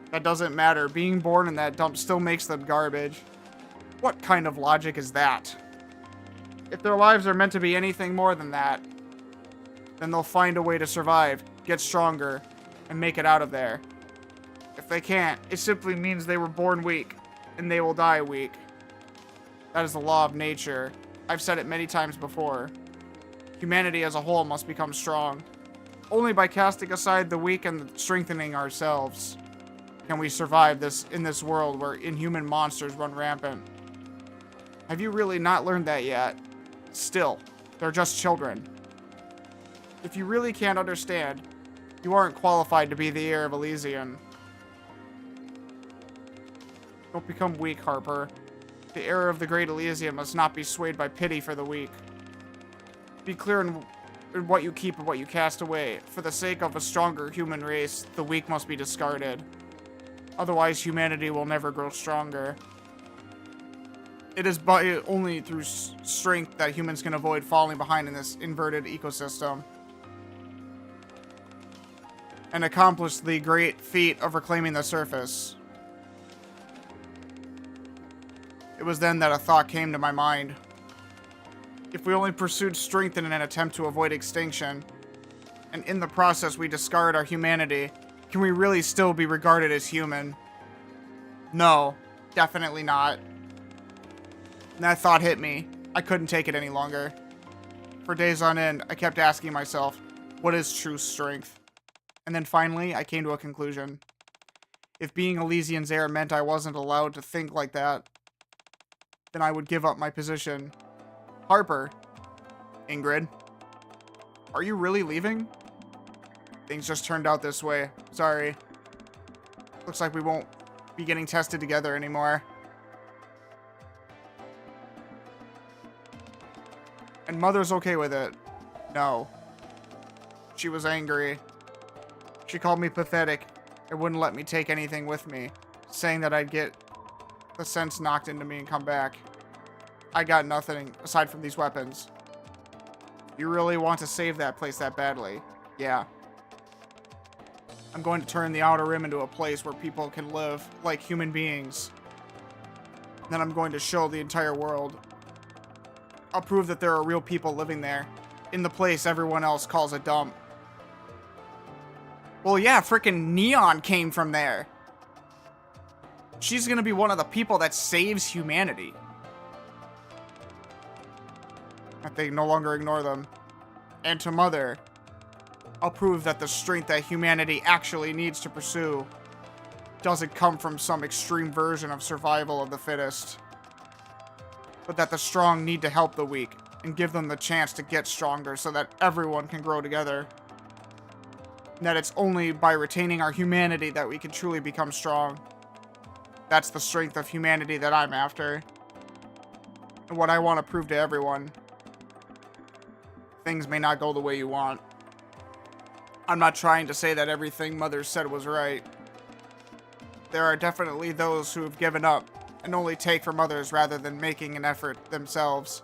[SPEAKER 1] That doesn't matter. Being born in that dump still makes them garbage. What kind of logic is that? If their lives are meant to be anything more than that, then they'll find a way to survive, get stronger, and make it out of there. If they can't, it simply means they were born weak, and they will die weak. That is the law of nature. I've said it many times before. Humanity as a whole must become strong. Only by casting aside the weak and strengthening ourselves can we survive in this world where inhuman monsters run rampant. Have you really not learned that yet? Still, they're just children. If you really can't understand, you aren't qualified to be the heir of Elysian. Don't become weak, Harper. The heir of the Great Elysium must not be swayed by pity for the weak. Be clear in what you keep and what you cast away. For the sake of a stronger human race, the weak must be discarded. Otherwise, humanity will never grow stronger. It is only through strength that humans can avoid falling behind in this inverted ecosystem and accomplish the great feat of reclaiming the surface. It was then that a thought came to my mind. If we only pursued strength in an attempt to avoid extinction, and in the process we discard our humanity, can we really still be regarded as human? No, definitely not. And that thought hit me. I couldn't take it any longer. For days on end, I kept asking myself, what is true strength? And then finally, I came to a conclusion. If being Elysian's heir meant I wasn't allowed to think like that, then I would give up my position. Harper. Ingrid. Are you really leaving? Things just turned out this way. Sorry. Looks like we won't be getting tested together anymore. And Mother's okay with it. No. She was angry. She called me pathetic and wouldn't let me take anything with me, saying that I'd get the sense knocked into me and come back. I got nothing aside from these weapons. You really want to save that place that badly? Yeah. I'm going to turn the Outer Rim into a place where people can live like human beings. Then I'm going to show the entire world. I'll prove that there are real people living there, in the place everyone else calls a dump. Well, yeah, frickin' Neon came from there. She's gonna be one of the people that saves humanity. That they no longer ignore them. And to Mother, I'll prove that the strength that humanity actually needs to pursue doesn't come from some extreme version of survival of the fittest, but that the strong need to help the weak and give them the chance to get stronger so that everyone can grow together. And that it's only by retaining our humanity that we can truly become strong. That's the strength of humanity that I'm after. And what I want to prove to everyone. Things may not go the way you want. I'm not trying to say that everything Mother said was right. There are definitely those who have given up and only take from others rather than making an effort themselves.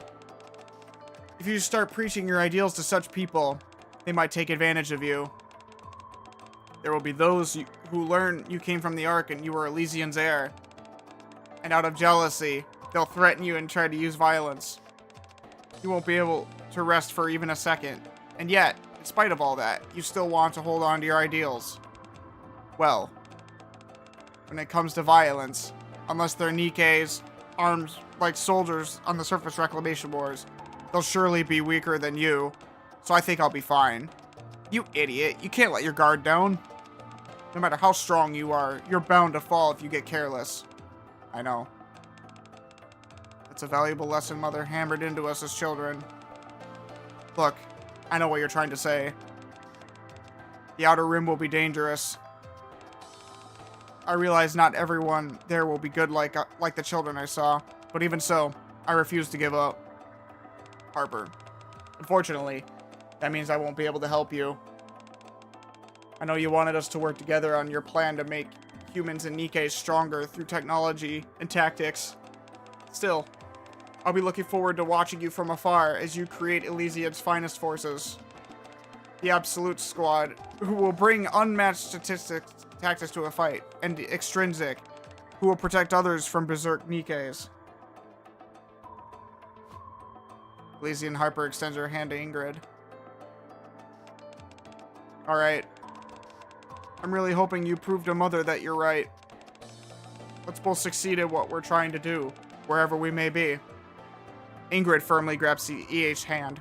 [SPEAKER 1] If you start preaching your ideals to such people, they might take advantage of you. There will be those who learn you came from the Ark and you were Elysian's heir. And out of jealousy, they'll threaten you and try to use violence. You won't be able to rest for even a second. And yet, in spite of all that, you still want to hold on to your ideals. Well, when it comes to violence, unless they're Nikke's, armed like soldiers on the surface reclamation wars, they'll surely be weaker than you, so I think I'll be fine. You idiot, you can't let your guard down. No matter how strong you are, you're bound to fall if you get careless. I know. It's a valuable lesson Mother hammered into us as children. Look, I know what you're trying to say. The Outer Rim will be dangerous. I realize not everyone there will be good like the children I saw, but even so, I refuse to give up. Harper. Unfortunately, that means I won't be able to help you. I know you wanted us to work together on your plan to make humans and Nikke stronger through technology and tactics. Still, I'll be looking forward to watching you from afar as you create Elysian's finest forces. The Absolute Squad, who will bring unmatched tactics to a fight, and the Extrinsic, who will protect others from berserk Nikkes. Elysian Harper extends her hand to Ingrid. Alright. I'm really hoping you prove to Mother that you're right. Let's both succeed at what we're trying to do, wherever we may be. Ingrid firmly grabs the EH's hand.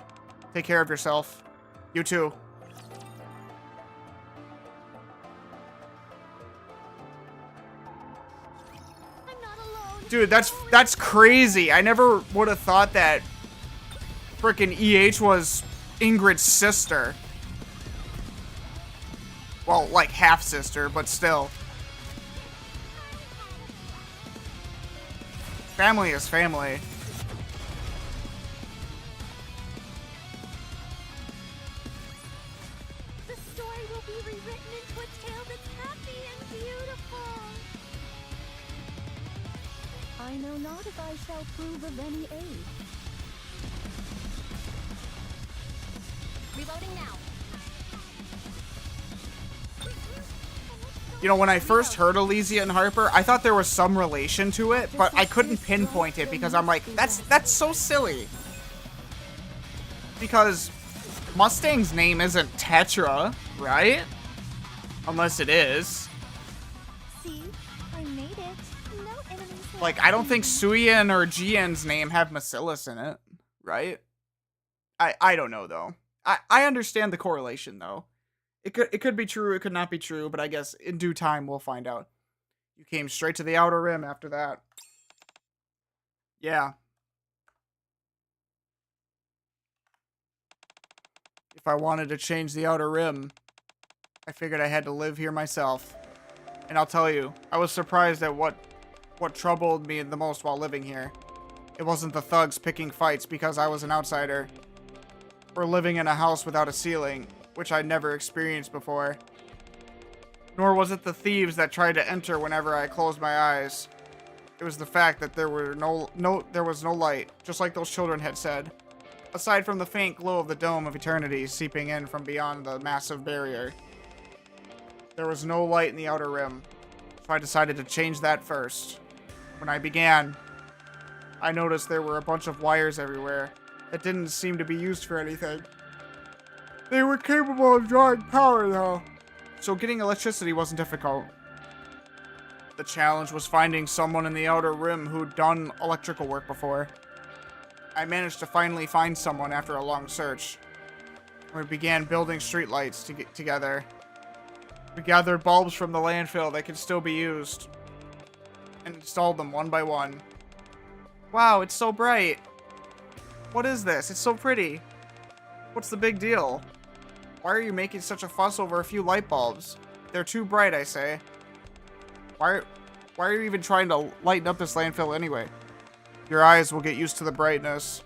[SPEAKER 1] Take care of yourself. You too.
[SPEAKER 3] I'm not alone.
[SPEAKER 1] Dude, that's crazy. I never would have thought that frickin' EH was Ingrid's sister. Well, like half-sister, but still. Family is family.
[SPEAKER 3] The story will be rewritten into a tale that's happy and beautiful.
[SPEAKER 4] I know not if I shall prove of any aid.
[SPEAKER 3] Reloading now.
[SPEAKER 1] You know, when I first heard Elysian Harper, I thought there was some relation to it, but I couldn't pinpoint it because I'm like, that's so silly. Because Mustang's name isn't Tetra, right? Unless it is.
[SPEAKER 3] See, I made it. No enemies.
[SPEAKER 1] Like, I don't think Suyin or Jian's name have Bacillus in it, right? I don't know, though. I understand the correlation, though. It could be true, it could not be true, but I guess in due time we'll find out. You came straight to the Outer Rim after that. Yeah. If I wanted to change the Outer Rim, I figured I had to live here myself. And I'll tell you, I was surprised at what troubled me the most while living here. It wasn't the thugs picking fights because I was an outsider, or living in a house without a ceiling, which I'd never experienced before. Nor was it the thieves that tried to enter whenever I closed my eyes. It was the fact that there was no light, just like those children had said. Aside from the faint glow of the Dome of Eternity seeping in from beyond the massive barrier. There was no light in the Outer Rim, so I decided to change that first. When I began, I noticed there were a bunch of wires everywhere that didn't seem to be used for anything. They were capable of drawing power though, so getting electricity wasn't difficult. The challenge was finding someone in the Outer Rim who'd done electrical work before. I managed to finally find someone after a long search. We began building streetlights together. We gathered bulbs from the landfill that could still be used and installed them one by one. Wow, it's so bright. What is this? It's so pretty. What's the big deal? Why are you making such a fuss over a few light bulbs? They're too bright, I say. Why are you even trying to lighten up this landfill anyway? Your eyes will get used to the brightness.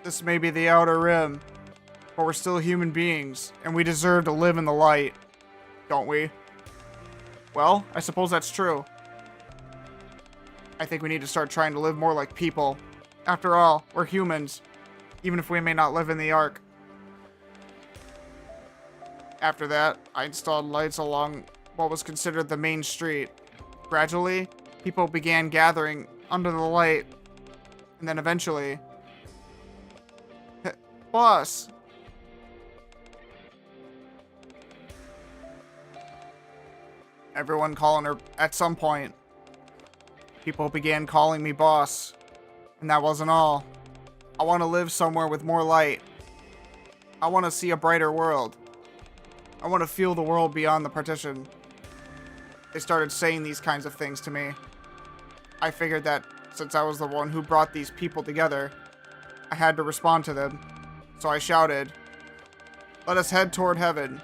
[SPEAKER 1] This may be the Outer Rim, but we're still human beings, and we deserve to live in the light. Don't we? Well, I suppose that's true. I think we need to start trying to live more like people. After all, we're humans, even if we may not live in the Ark. After that, I installed lights along what was considered the main street. Gradually, people began gathering under the light, and then eventually... Boss! Everyone calling her at some point. People began calling me boss. And that wasn't all. I want to live somewhere with more light. I want to see a brighter world. I want to feel the world beyond the partition. They started saying these kinds of things to me. I figured that since I was the one who brought these people together, I had to respond to them. So I shouted, "Let us head toward heaven.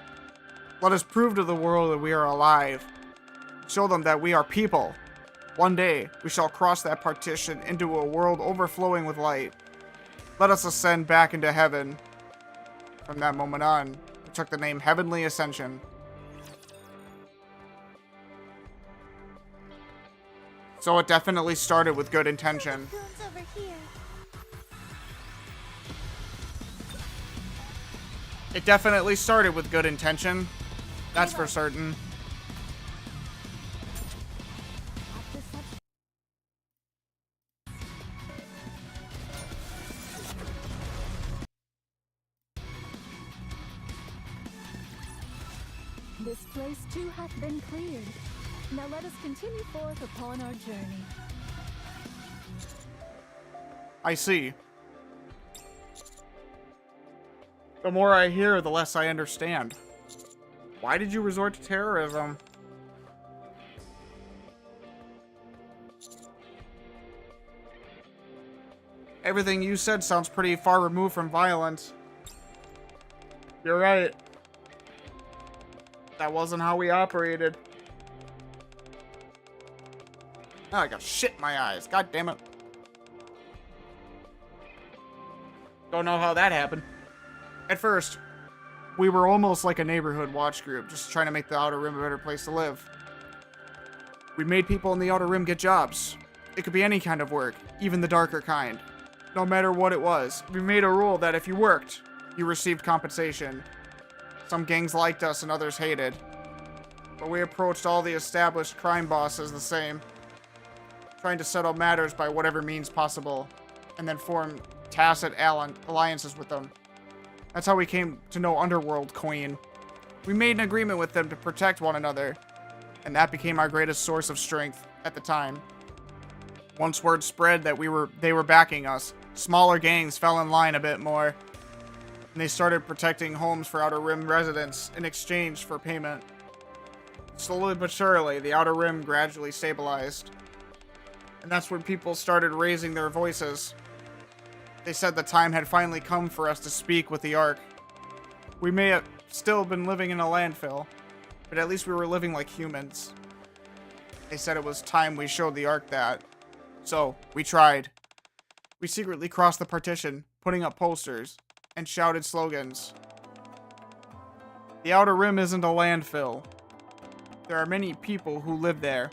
[SPEAKER 1] Let us prove to the world that we are alive. Show them that we are people. One day, we shall cross that partition into a world overflowing with light. Let us ascend back into heaven." From that moment on, it took the name Heavenly Ascension. So it definitely started with good intention.
[SPEAKER 3] Raccoons over here.
[SPEAKER 1] It definitely started with good intention. That's for certain.
[SPEAKER 4] This place too hath been cleared. Now let us continue forth upon our journey.
[SPEAKER 1] I see. The more I hear, the less I understand. Why did you resort to terrorism? Everything you said sounds pretty far removed from violence. You're right. That wasn't how we operated. Oh, I got shit in my eyes. God damn it. Don't know how that happened. At first, we were almost like a neighborhood watch group, just trying to make the Outer Rim a better place to live. We made people in the Outer Rim get jobs. It could be any kind of work, even the darker kind. No matter what it was, we made a rule that if you worked, you received compensation. Some gangs liked us and others hated. But we approached all the established crime bosses the same, trying to settle matters by whatever means possible, and then form tacit alliances with them. That's how we came to know Underworld Queen. We made an agreement with them to protect one another, and that became our greatest source of strength at the time. Once word spread that they were backing us, smaller gangs fell in line a bit more, and they started protecting homes for Outer Rim residents in exchange for payment. Slowly but surely, the Outer Rim gradually stabilized. And that's when people started raising their voices. They said the time had finally come for us to speak with the Ark. We may have still been living in a landfill, but at least we were living like humans. They said it was time we showed the Ark that. So, we tried. We secretly crossed the partition, putting up posters, and shouted slogans. The Outer Rim isn't a landfill. There are many people who live there.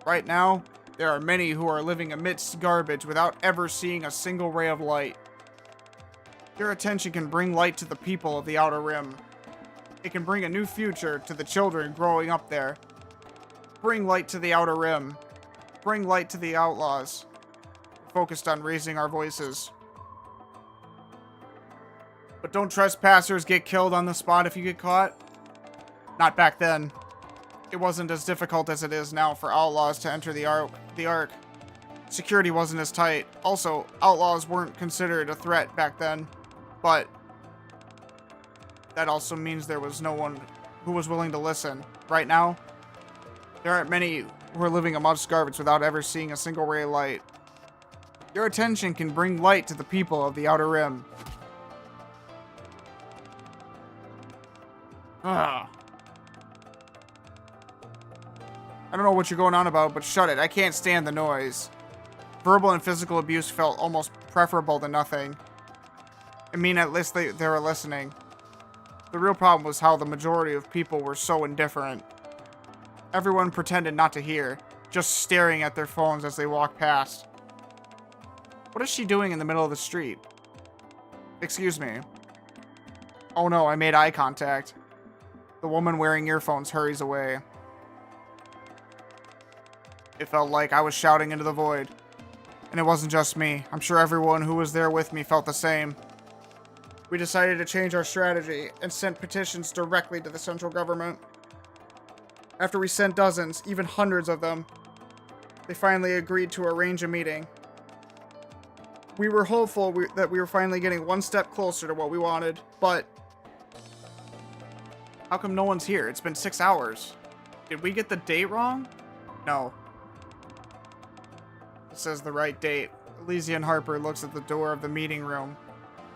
[SPEAKER 1] Right now, there are many who are living amidst garbage without ever seeing a single ray of light. Your attention can bring light to the people of the Outer Rim. It can bring a new future to the children growing up there. Bring light to the Outer Rim. Bring light to the outlaws. We're focused on raising our voices. But don't trespassers get killed on the spot if you get caught? Not back then. It wasn't as difficult as it is now for outlaws to enter the Ark. Security wasn't as tight. Also, outlaws weren't considered a threat back then. But that also means there was no one who was willing to listen. Right now, there aren't many who are living amongst garbage without ever seeing a single ray of light. Your attention can bring light to the people of the Outer Rim. I don't know what you're going on about, but shut it. I can't stand the noise. Verbal and physical abuse felt almost preferable to nothing. I mean, at least they were listening. The real problem was how the majority of people were so indifferent. Everyone pretended not to hear, just staring at their phones as they walked past. What is she doing in the middle of the street? Excuse me. Oh no, I made eye contact. The woman wearing earphones hurries away. It felt like I was shouting into the void. And it wasn't just me. I'm sure everyone who was there with me felt the same. We decided to change our strategy and sent petitions directly to the central government. After we sent dozens, even hundreds of them, they finally agreed to arrange a meeting. We were hopeful that we were finally getting one step closer to what we wanted, but how come no one's here? It's been 6 hours. Did we get the date wrong? No. It says the right date. Elysian Harper looks at the door of the meeting room,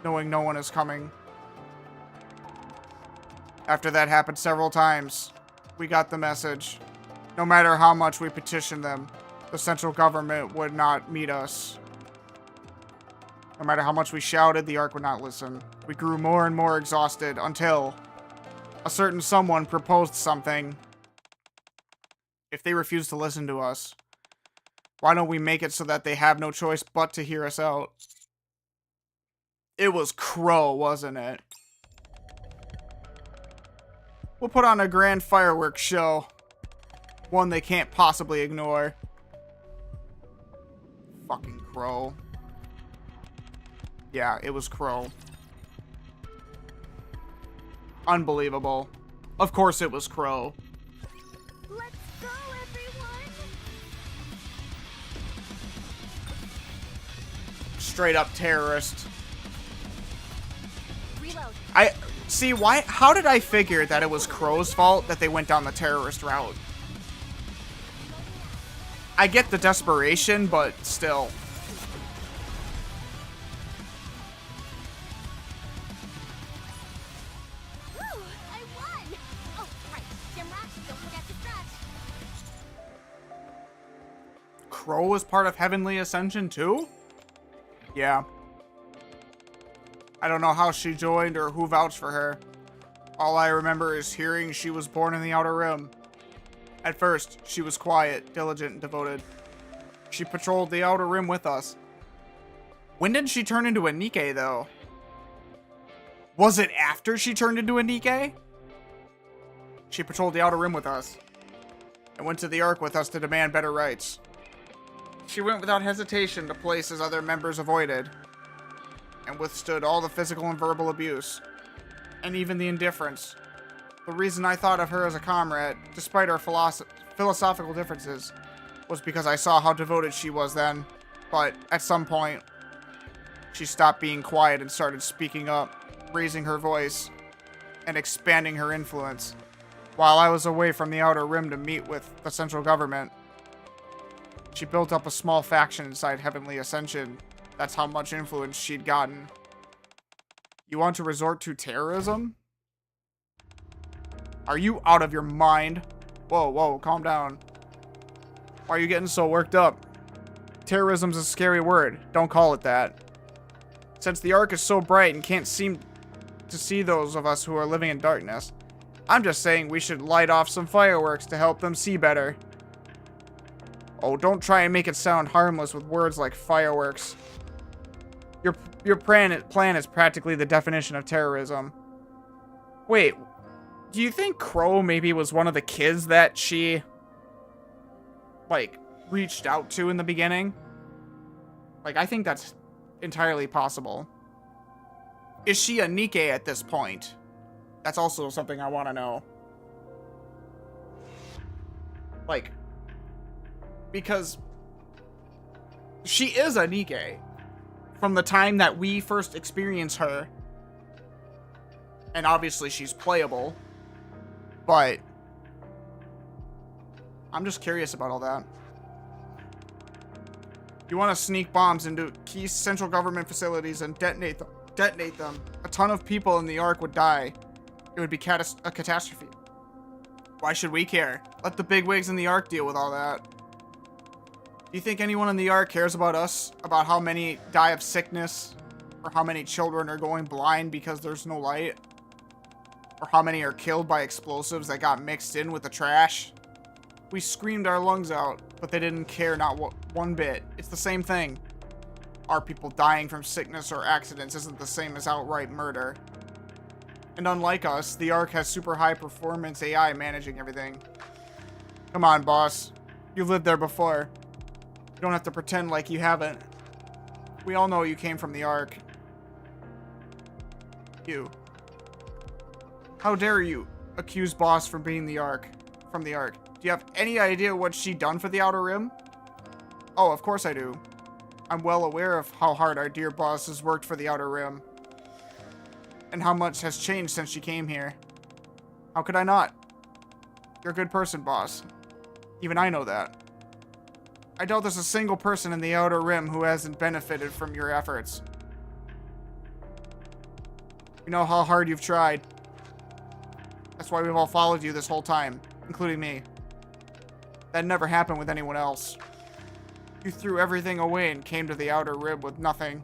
[SPEAKER 1] knowing no one is coming. After that happened several times, we got the message. No matter how much we petitioned them, the central government would not meet us. No matter how much we shouted, the Ark would not listen. We grew more and more exhausted until a certain someone proposed something. If they refuse to listen to us, why don't we make it so that they have no choice but to hear us out? It was Crow, wasn't it? We'll put on a grand fireworks show. One they can't possibly ignore. Fucking Crow. Yeah, it was Crow. Unbelievable. Of course it was Crow.
[SPEAKER 3] Let's go, everyone!
[SPEAKER 1] Straight up terrorist.
[SPEAKER 3] Reload.
[SPEAKER 1] How did I figure that it was Crow's fault that they went down the terrorist route? I get the desperation, but still.
[SPEAKER 3] Woo! I won! Oh, right. Jimrock, don't forget to stretch.
[SPEAKER 1] Crow was part of Heavenly Ascension too? Yeah. I don't know how she joined or who vouched for her. All I remember is hearing she was born in the Outer Rim. At first, she was quiet, diligent, and devoted. She patrolled the Outer Rim with us. When did she turn into a Nikke, though? Was it after she turned into a Nikke? She patrolled the Outer Rim with us, and went to the Ark with us to demand better rights. She went without hesitation to places other members avoided, and withstood all the physical and verbal abuse, and even the indifference. The reason I thought of her as a comrade, despite our philosophical differences, was because I saw how devoted she was then. But at some point, she stopped being quiet and started speaking up, raising her voice, and expanding her influence. While I was away from the Outer Rim to meet with the central government, she built up a small faction inside Heavenly Ascension. That's how much influence she'd gotten. You want to resort to terrorism? Are you out of your mind? Whoa, calm down. Why are you getting so worked up? Terrorism's a scary word. Don't call it that. Since the Ark is so bright and can't seem to see those of us who are living in darkness, I'm just saying we should light off some fireworks to help them see better. Oh, don't try and make it sound harmless with words like fireworks. Your plan is practically the definition of terrorism. Wait, do you think Crow maybe was one of the kids that she, like, reached out to in the beginning? Like, I think that's entirely possible. Is she a Nikke at this point? That's also something I want to know. Like, because she is a Nikke from the time that we first experience her. And obviously she's playable. But I'm just curious about all that. You want to sneak bombs into key central government facilities and detonate them. A ton of people in the Ark would die. It would be a catastrophe. Why should we care? Let the bigwigs in the Ark deal with all that. Do you think anyone in the Ark cares about us? About how many die of sickness? Or how many children are going blind because there's no light? Or how many are killed by explosives that got mixed in with the trash? We screamed our lungs out, but they didn't care not one bit. It's the same thing. Our people dying from sickness or accidents isn't the same as outright murder. And unlike us, the Ark has super high performance AI managing everything. Come on, boss. You've lived there before. You don't have to pretend like you haven't. We all know you came from the Ark. You. How dare you accuse boss from being from the Ark? Do you have any idea what she done for the Outer Rim? Oh, of course I do. I'm well aware of how hard our dear boss has worked for the Outer Rim. And how much has changed since she came here. How could I not? You're a good person, boss. Even I know that. I doubt there's a single person in the Outer Rim who hasn't benefited from your efforts. We know how hard you've tried. That's why we've all followed you this whole time, including me. That never happened with anyone else. You threw everything away and came to the Outer Rim with nothing.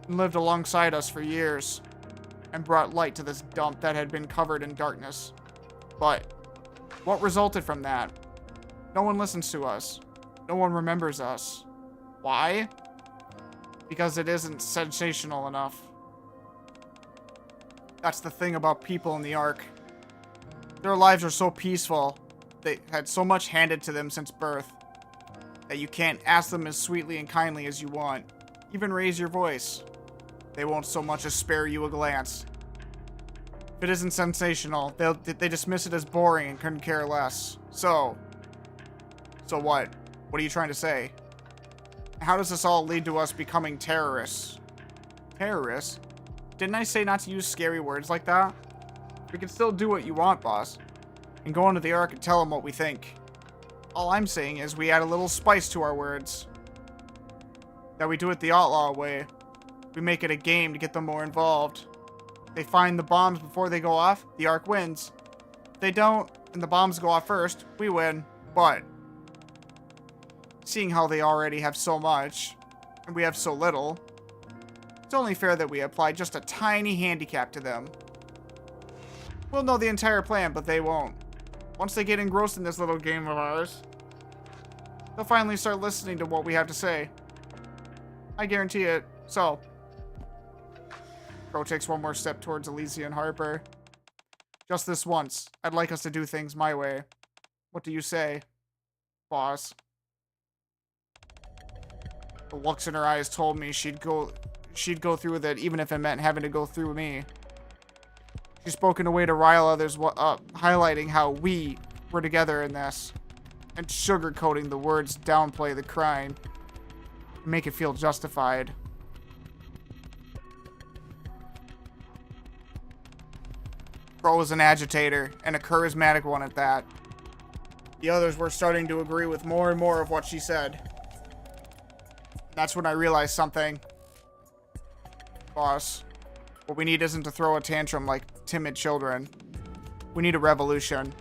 [SPEAKER 1] And lived alongside us for years. And brought light to this dump that had been covered in darkness. But what resulted from that? No one listens to us. No one remembers us. Why? Because it isn't sensational enough. That's the thing about people in the Ark. Their lives are so peaceful. They had so much handed to them since birth that you can't ask them as sweetly and kindly as you want. Even raise your voice. They won't so much as spare you a glance. If it isn't sensational, they dismiss it as boring and couldn't care less. So what? What are you trying to say? How does this all lead to us becoming terrorists? Terrorists? Didn't I say not to use scary words like that? We can still do what you want, boss. And go into the Ark and tell them what we think. All I'm saying is we add a little spice to our words. That we do it the outlaw way. We make it a game to get them more involved. They find the bombs before they go off, the Ark wins. If they don't, and the bombs go off first, we win. But seeing how they already have so much, and we have so little, it's only fair that we apply just a tiny handicap to them. We'll know the entire plan, but they won't. Once they get engrossed in this little game of ours, they'll finally start listening to what we have to say. I guarantee it. So, Crow takes one more step towards Elysia and Harper. Just this once, I'd like us to do things my way. What do you say, boss? The looks in her eyes told me she'd go through with it, even if it meant having to go through me. She's spoken a way to rile others up, highlighting how we were together in this, and sugarcoating the words downplay the crime, make it feel justified. Crow was an agitator, and a charismatic one at that. The others were starting to agree with more and more of what she said. That's when I realized something. Boss, what we need isn't to throw a tantrum like timid children. We need a revolution.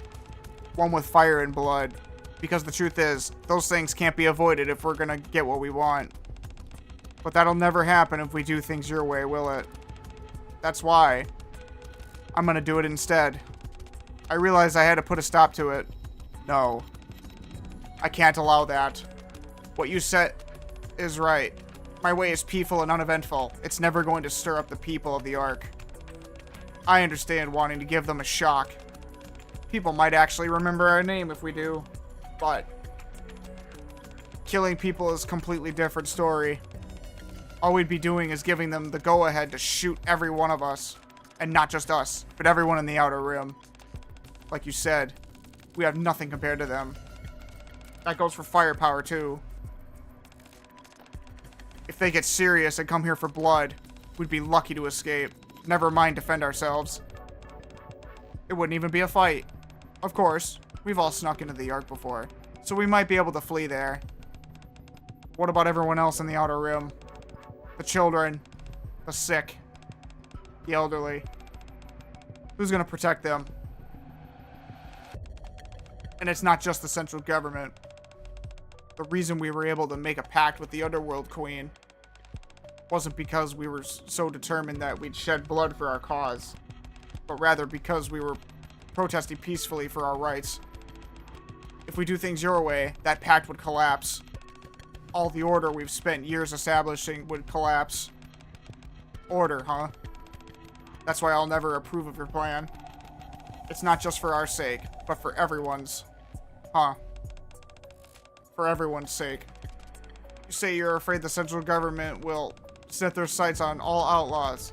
[SPEAKER 1] One with fire and blood. Because the truth is, those things can't be avoided if we're gonna get what we want. But that'll never happen if we do things your way, will it? That's why I'm gonna do it instead. I realized I had to put a stop to it. No. I can't allow that. What you said is right. My way is peaceful and uneventful. It's never going to stir up the people of the Ark. I understand wanting to give them a shock. People might actually remember our name if we do, but killing people is a completely different story. All we'd be doing is giving them the go-ahead to shoot every one of us. And not just us, but everyone in the Outer Rim. Like you said, we have nothing compared to them. That goes for firepower, too. If they get serious and come here for blood, we'd be lucky to escape. Never mind defend ourselves. It wouldn't even be a fight. Of course, we've all snuck into the Ark before, so we might be able to flee there. What about everyone else in the Outer Rim? The children, the sick, the elderly. Who's gonna protect them? And it's not just the central government. The reason we were able to make a pact with the Underworld Queen wasn't because we were so determined that we'd shed blood for our cause, but rather because we were protesting peacefully for our rights. If we do things your way, that pact would collapse. All the order we've spent years establishing would collapse. Order, huh? That's why I'll never approve of your plan. It's not just for our sake, but for everyone's. Huh. For everyone's sake. You say you're afraid the central government will set their sights on all outlaws,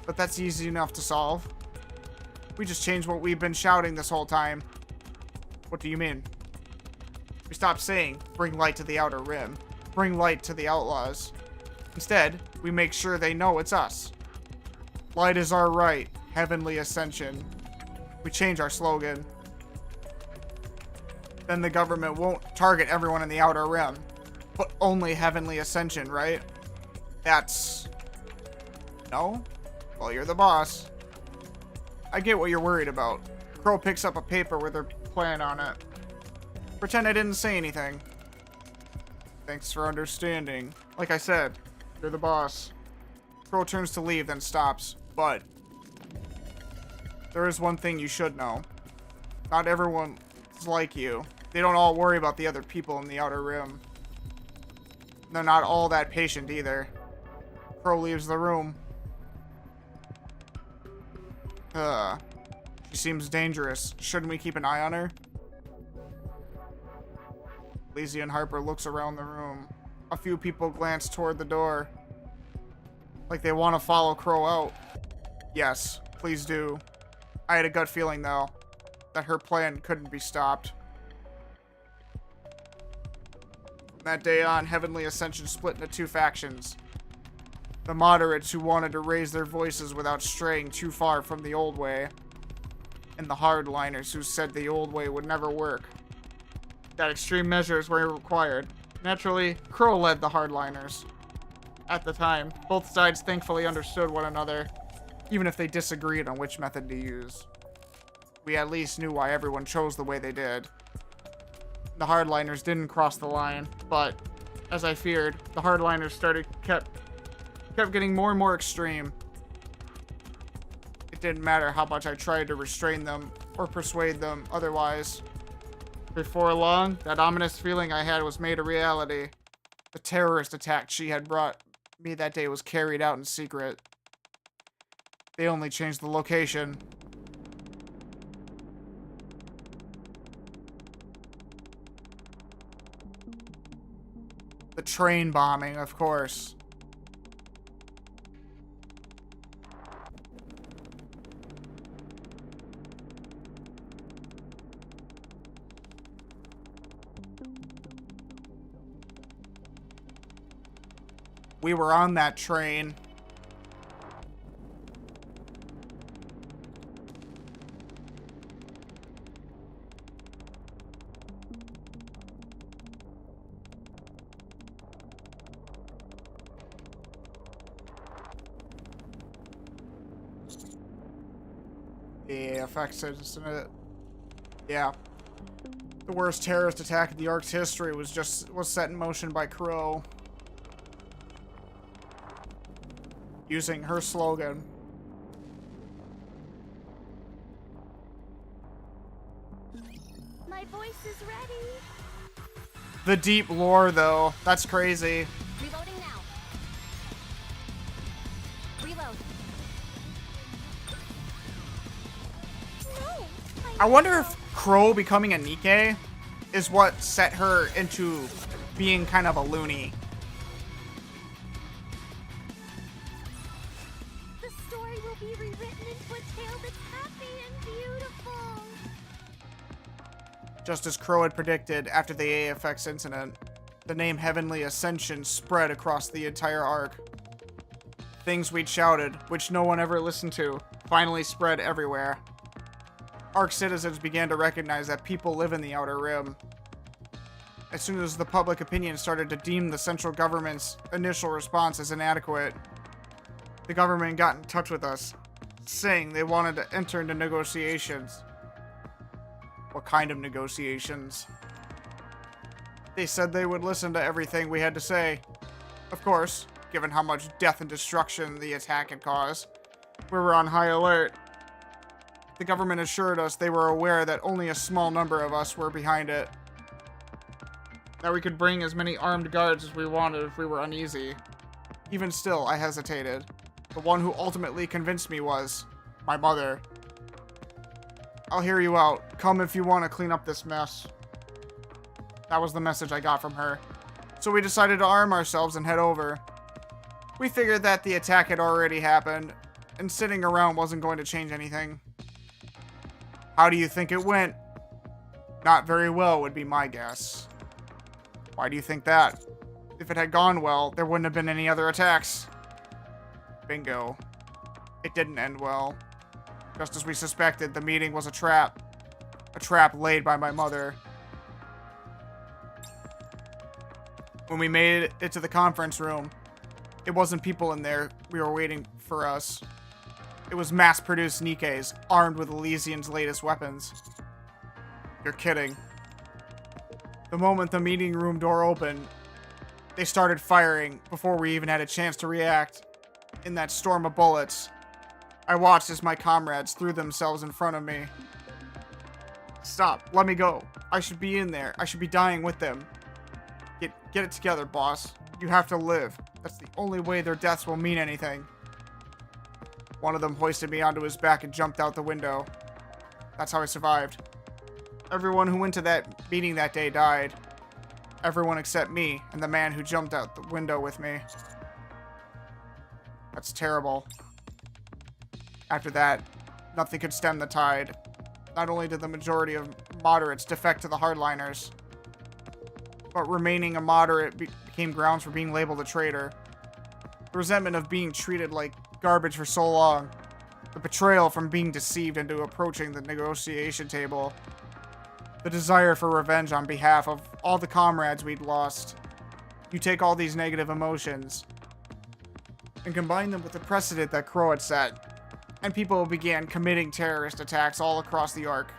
[SPEAKER 1] but that's easy enough to solve. We just changed what we've been shouting this whole time. What do you mean? We stopped saying, bring light to the Outer Rim. Bring light to the outlaws. Instead, we make sure they know it's us. Light is our right. Heavenly ascension. We change our slogan. Then the government won't target everyone in the Outer Rim, but only Heavenly Ascension, right? That's... No? Well, you're the boss. I get what you're worried about. Crow picks up a paper with her plan on it. Pretend I didn't say anything. Thanks for understanding. Like I said, you're the boss. Crow turns to leave, then stops. But there is one thing you should know. Not everyone is like you. They don't all worry about the other people in the Outer Rim. They're not all that patient either. Crow leaves the room. She seems dangerous. Shouldn't we keep an eye on her? Lizzie and Harper looks around the room. A few people glance toward the door. Like they want to follow Crow out. Yes, please do. I had a gut feeling, though, that her plan couldn't be stopped. From that day on, Heavenly Ascension split into two factions. The moderates who wanted to raise their voices without straying too far from the old way. And the hardliners who said the old way would never work. That extreme measures were required. Naturally, Crow led the hardliners. At the time, both sides thankfully understood one another, even if they disagreed on which method to use. We at least knew why everyone chose the way they did. The hardliners didn't cross the line, but, as I feared, the hardliners kept getting more and more extreme. It didn't matter how much I tried to restrain them or persuade them otherwise. Before long, that ominous feeling I had was made a reality. The terrorist attack she had brought me that day was carried out in secret. They only changed the location. The train bombing, of course. We were on that train. Yeah, effects, isn't it? Yeah. The worst terrorist attack in the Ark's history was set in motion by Crow. Using her slogan.
[SPEAKER 3] is ready.
[SPEAKER 1] The deep lore, though. That's crazy.
[SPEAKER 3] Reloading now. Reload. No.
[SPEAKER 1] I wonder if Crow becoming a Nikke is what set her into being kind of a loony.
[SPEAKER 3] The story will be rewritten into a tale that's happy and beautiful.
[SPEAKER 1] Just as Crow had predicted after the AFX incident, the name Heavenly Ascension spread across the entire arc. Things we'd shouted, which no one ever listened to, finally spread everywhere. Arc citizens began to recognize that people live in the Outer Rim. As soon as the public opinion started to deem the central government's initial response as inadequate, the government got in touch with us, saying they wanted to enter into negotiations. What kind of negotiations? They said they would listen to everything we had to say. Of course, given how much death and destruction the attack had caused, we were on high alert. The government assured us they were aware that only a small number of us were behind it. That we could bring as many armed guards as we wanted if we were uneasy. Even still, I hesitated. The one who ultimately convinced me was my mother. I'll hear you out. Come if you want to clean up this mess. That was the message I got from her. So we decided to arm ourselves and head over. We figured that the attack had already happened, and sitting around wasn't going to change anything. How do you think it went? Not very well would be my guess. Why do you think that? If it had gone well, there wouldn't have been any other attacks. Bingo. It didn't end well. Just as we suspected, the meeting was a trap. A trap laid by my mother. When we made it to the conference room, it wasn't people in there we were waiting for us. It was mass-produced Nikkes, armed with Elysian's latest weapons. You're kidding. The moment the meeting room door opened, they started firing before we even had a chance to react. In that storm of bullets, I watched as my comrades threw themselves in front of me. Stop, let me go. I should be in there. I should be dying with them. Get it together, boss. You have to live. That's the only way their deaths will mean anything. One of them hoisted me onto his back and jumped out the window. That's how I survived. Everyone who went to that meeting that day died. Everyone except me and the man who jumped out the window with me. That's terrible. After that, nothing could stem the tide. Not only did the majority of moderates defect to the hardliners, but remaining a moderate became grounds for being labeled a traitor. The resentment of being treated like garbage for so long, the betrayal from being deceived into approaching the negotiation table, the desire for revenge on behalf of all the comrades we'd lost. You take all these negative emotions and combine them with the precedent that Crow had set, and people began committing terrorist attacks all across the arc.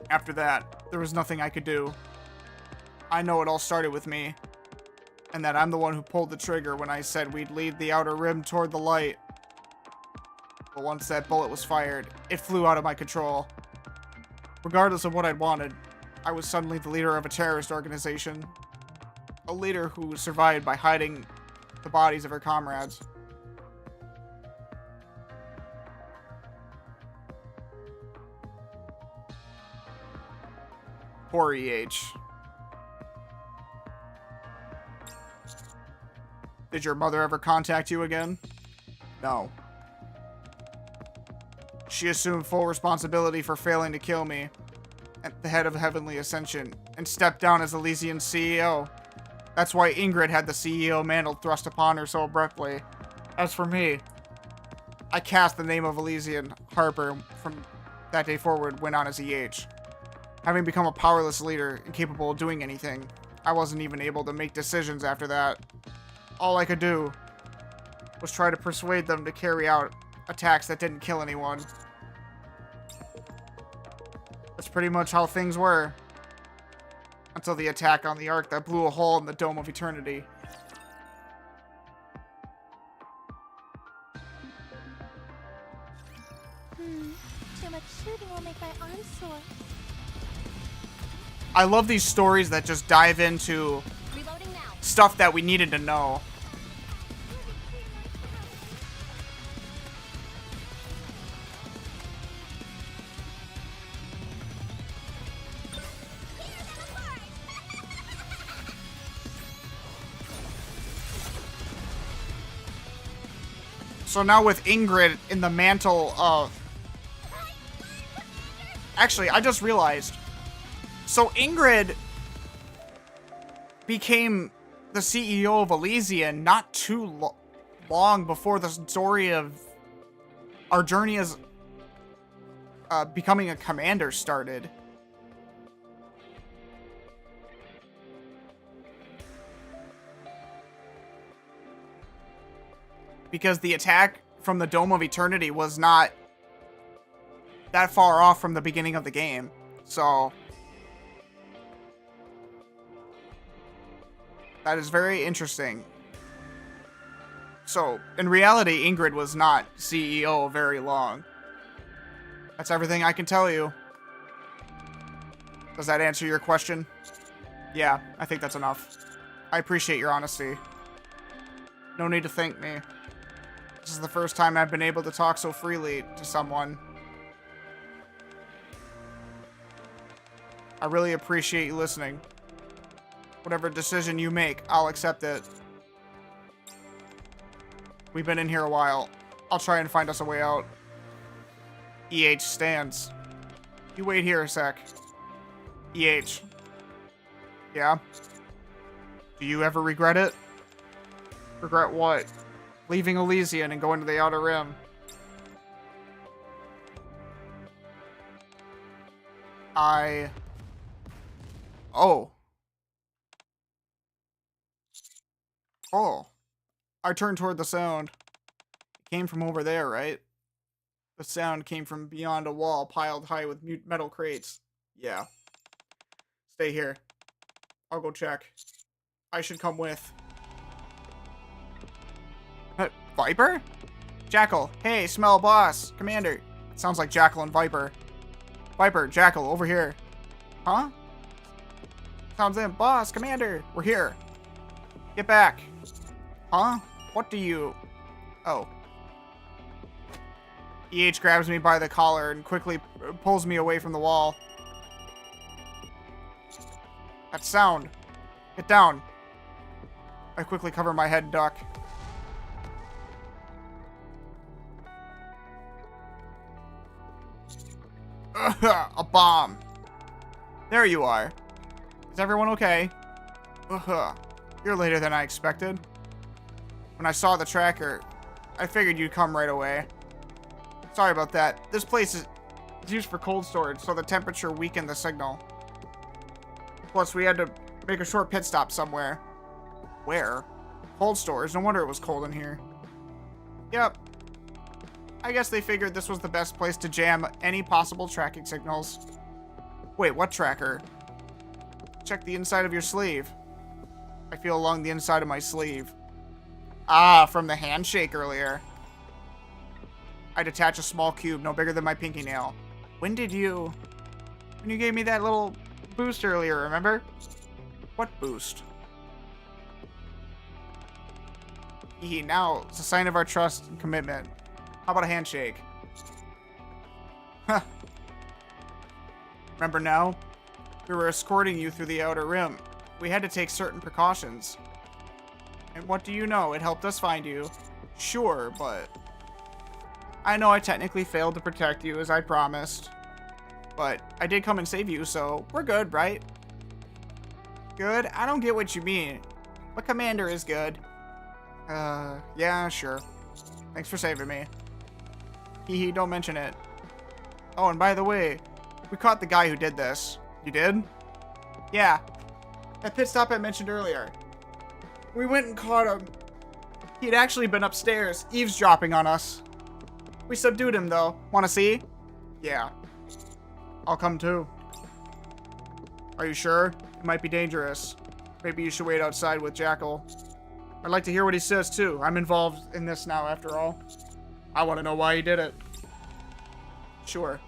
[SPEAKER 1] After that, there was nothing I could do. I know it all started with me, and that I'm the one who pulled the trigger when I said we'd lead the Outer Rim toward the light. But once that bullet was fired, it flew out of my control. Regardless of what I'd wanted, I was suddenly the leader of a terrorist organization. A leader who survived by hiding the bodies of her comrades. Poor EH. Did your mother ever contact you again? No. She assumed full responsibility for failing to kill me at the head of Heavenly Ascension and stepped down as Elysian's CEO. That's why Ingrid had the CEO mantle thrust upon her so abruptly. As for me, I cast the name of Elysian Harper from that day forward went on as EH. Having become a powerless leader, incapable of doing anything, I wasn't even able to make decisions after that. All I could do was try to persuade them to carry out attacks that didn't kill anyone. That's pretty much how things were. Until the attack on the Ark that blew a hole in the Dome of Eternity.
[SPEAKER 3] Too much shooting will make my arms sore.
[SPEAKER 1] I love these stories that just dive into
[SPEAKER 3] Reloading now.
[SPEAKER 1] stuff that we needed to know. So now with Ingrid in the mantle of... Actually, I just realized. So Ingrid became the CEO of Elysian not too long before the story of our journey as becoming a commander started. Because the attack from the Dome of Eternity was not that far off from the beginning of the game. So that is very interesting. So in reality, Ingrid was not CEO very long. That's everything I can tell you. Does that answer your question? Yeah, I think that's enough. I appreciate your honesty. No need to thank me. This is the first time I've been able to talk so freely to someone. I really appreciate you listening. Whatever decision you make, I'll accept it. We've been in here a while. I'll try and find us a way out. EH stands. You wait here a sec. EH. Yeah? Do you ever regret it? Regret what? Leaving Elysian and going to the Outer Rim. Oh. Oh. I turned toward the sound. It came from over there, right? The sound came from beyond a wall piled high with metal crates. Yeah. Stay here. I'll go check. I should come with. Viper? Jackal. Hey, smell boss. Commander. Sounds like Jackal and Viper. Viper, Jackal, over here. Huh? Sounds in. Boss, Commander. We're here. Get back. Huh? What do you... Oh. EH grabs me by the collar and quickly pulls me away from the wall. That sound. Get down. I quickly cover my head and duck. A bomb. There you are. Is everyone okay? You're later than I expected. When I saw the tracker, I figured you'd come right away. Sorry about that. This place is used for cold storage, so the temperature weakened the signal. Plus, we had to make a short pit stop somewhere. Where? Cold storage. No wonder it was cold in here. Yep. I guess they figured this was the best place to jam any possible tracking signals. Wait, what tracker? Check the inside of your sleeve. I feel along the inside of my sleeve. Ah, from the handshake earlier. I detach a small cube no bigger than my pinky nail. When you gave me that little boost earlier, remember? What boost? Now, it's a sign of our trust and commitment. How about a handshake? Huh. Remember now? We were escorting you through the Outer Rim. We had to take certain precautions. And what do you know? It helped us find you. Sure, but... I know I technically failed to protect you, as I promised. But I did come and save you, so we're good, right? Good? I don't get what you mean. But Commander is good. Yeah, sure. Thanks for saving me. Hee, don't mention it. Oh, and by the way, we caught the guy who did this. You did? Yeah. That pit stop I mentioned earlier. We went and caught him. He'd actually been upstairs, eavesdropping on us. We subdued him, though. Wanna see? Yeah. I'll come too. Are you sure? It might be dangerous. Maybe you should wait outside with Jackal. I'd like to hear what he says, too. I'm involved in this now, after all. I want to know why he did it. Sure.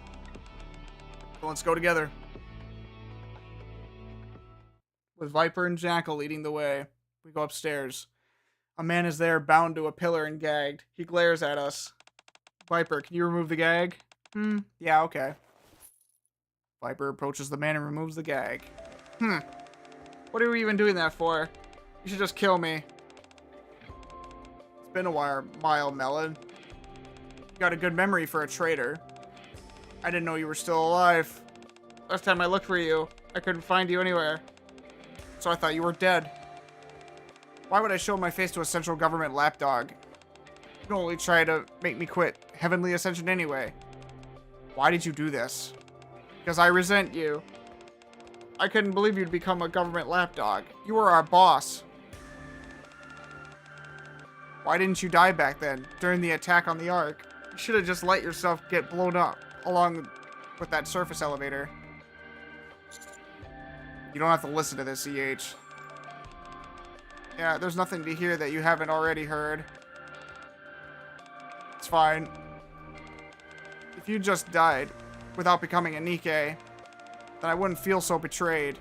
[SPEAKER 1] Well, let's go together. with Viper and Jackal leading the way. We go upstairs. A man is there, bound to a pillar and gagged. He glares at us. Viper, can you remove the gag? Yeah, okay. Viper approaches the man and removes the gag. What are we even doing that for? You should just kill me. It's been a while, Melon. You got a good memory for a traitor. I didn't know you were still alive. Last time I looked for you, I couldn't find you anywhere. So I thought you were dead. Why would I show my face to a central government lapdog? You can only try to make me quit Heavenly Ascension anyway. Why did you do this? Because I resent you. I couldn't believe you'd become a government lapdog. You were our boss. Why didn't you die back then, during the attack on the Ark? You should have just let yourself get blown up, along with that surface elevator. You don't have to listen to this, CH. Yeah, there's nothing to hear that you haven't already heard. It's fine. If you just died without becoming a Nikke, then I wouldn't feel so betrayed.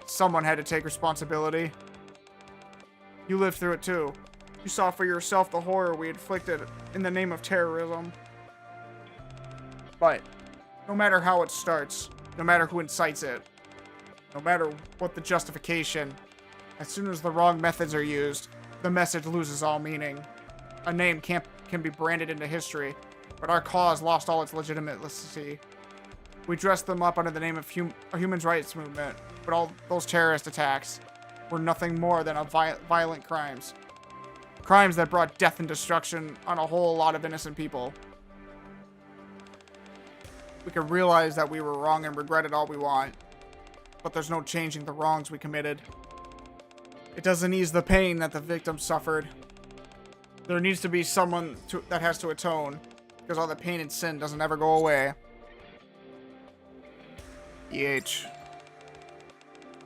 [SPEAKER 1] Someone had to take responsibility. You lived through it too. You saw for yourself the horror we inflicted in the name of terrorism. But no matter how it starts, no matter who incites it, no matter what the justification, as soon as the wrong methods are used, the message loses all meaning. A name can be branded into history, but our cause lost all its legitimacy. We dressed them up under the name of a human rights movement, but all those terrorist attacks were nothing more than violent crimes. Crimes that brought death and destruction on a whole lot of innocent people. We can realize that we were wrong and regret it all we want, but there's no changing the wrongs we committed. It doesn't ease the pain that the victim suffered. There needs to be someone that has to atone, because all the pain and sin doesn't ever go away. EH.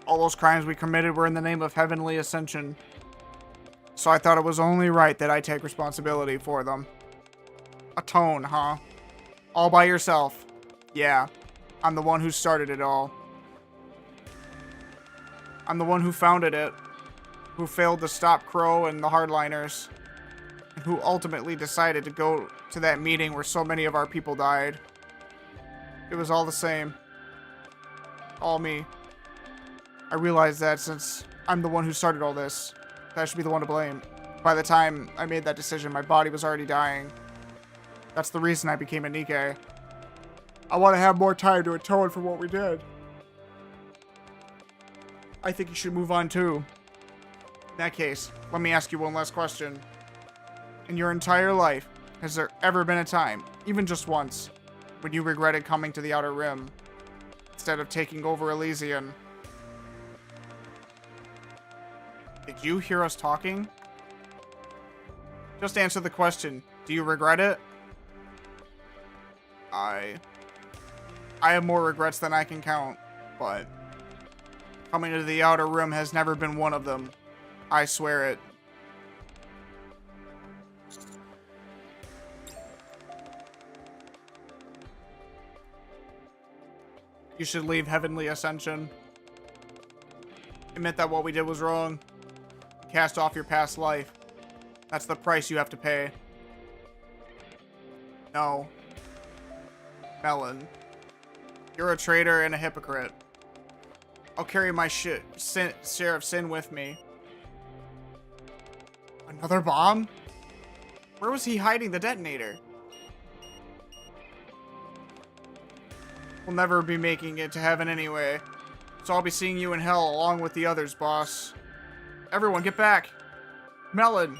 [SPEAKER 1] All those crimes we committed were in the name of Heavenly Ascension. So I thought it was only right that I take responsibility for them. Atone, huh? All by yourself. Yeah, I'm the one who started it all. I'm the one who founded it, who failed to stop Crow and the hardliners, and who ultimately decided to go to that meeting where so many of our people died. It was all the same. All me. I realized that since I'm the one who started all this, that I should be the one to blame. By the time I made that decision, my body was already dying. That's the reason I became a Nikke. I want to have more time to atone for what we did. I think you should move on too. In that case, let me ask you one last question. In your entire life, has there ever been a time, even just once, when you regretted coming to the Outer Rim instead of taking over Elysian? Did you hear us talking? Just answer the question. Do you regret it? I have more regrets than I can count, but coming to the Outer Rim has never been one of them. I swear it. You should leave Heavenly Ascension. Admit that what we did was wrong. Cast off your past life. That's the price you have to pay. No. Melon. You're a traitor and a hypocrite. I'll carry my share of sin with me. Another bomb? Where was he hiding the detonator? We'll never be making it to heaven anyway, so I'll be seeing you in hell along with the others, boss. Everyone, get back! Melon!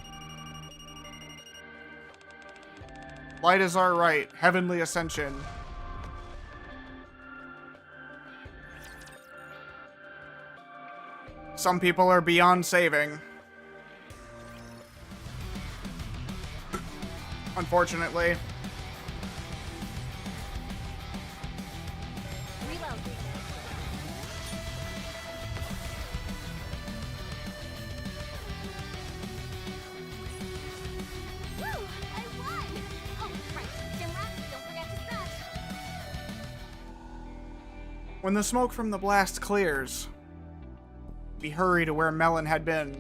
[SPEAKER 1] Light is our right, Heavenly Ascension. Some people are beyond saving. Unfortunately.
[SPEAKER 3] Reload. Woo! I won! Oh, right. Jimrat, don't forget to stretch.
[SPEAKER 1] When the smoke from the blast clears, We hurry to where Melon had been.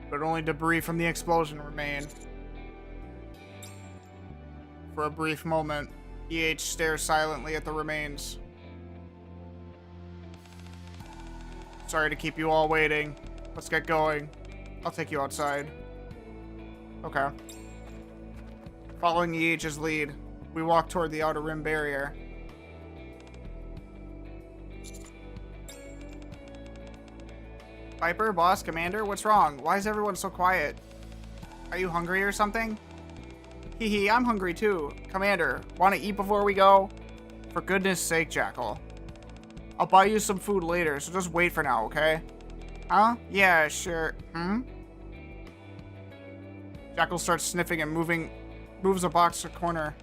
[SPEAKER 1] But only debris from the explosion remained. For a brief moment, EH stares silently at the remains. Sorry to keep you all waiting. Let's get going. I'll take you outside. Okay. Following EH's lead, we walk toward the outer rim barrier. Viper, boss, commander, what's wrong? Why is everyone so quiet? Are you hungry or something? Hee, I'm hungry too. Commander, want to eat before we go? For goodness sake, Jackal. I'll buy you some food later, so just wait for now, okay? Huh? Yeah, sure. Jackal starts sniffing and moves a box to a corner.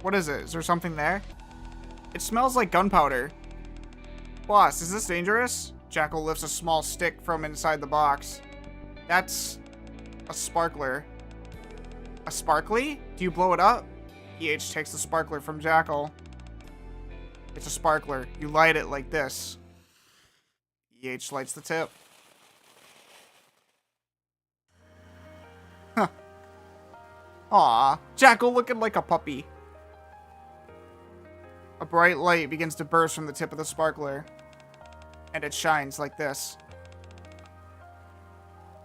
[SPEAKER 1] What is it? Is there something there? It smells like gunpowder. Boss, is this dangerous? Jackal lifts a small stick from inside the box. That's a sparkler. A sparkly? Do you blow it up? EH takes the sparkler from Jackal. It's a sparkler. You light it like this. EH lights the tip. Huh. Aw, Jackal looking like a puppy. A bright light begins to burst from the tip of the sparkler. And it shines like this.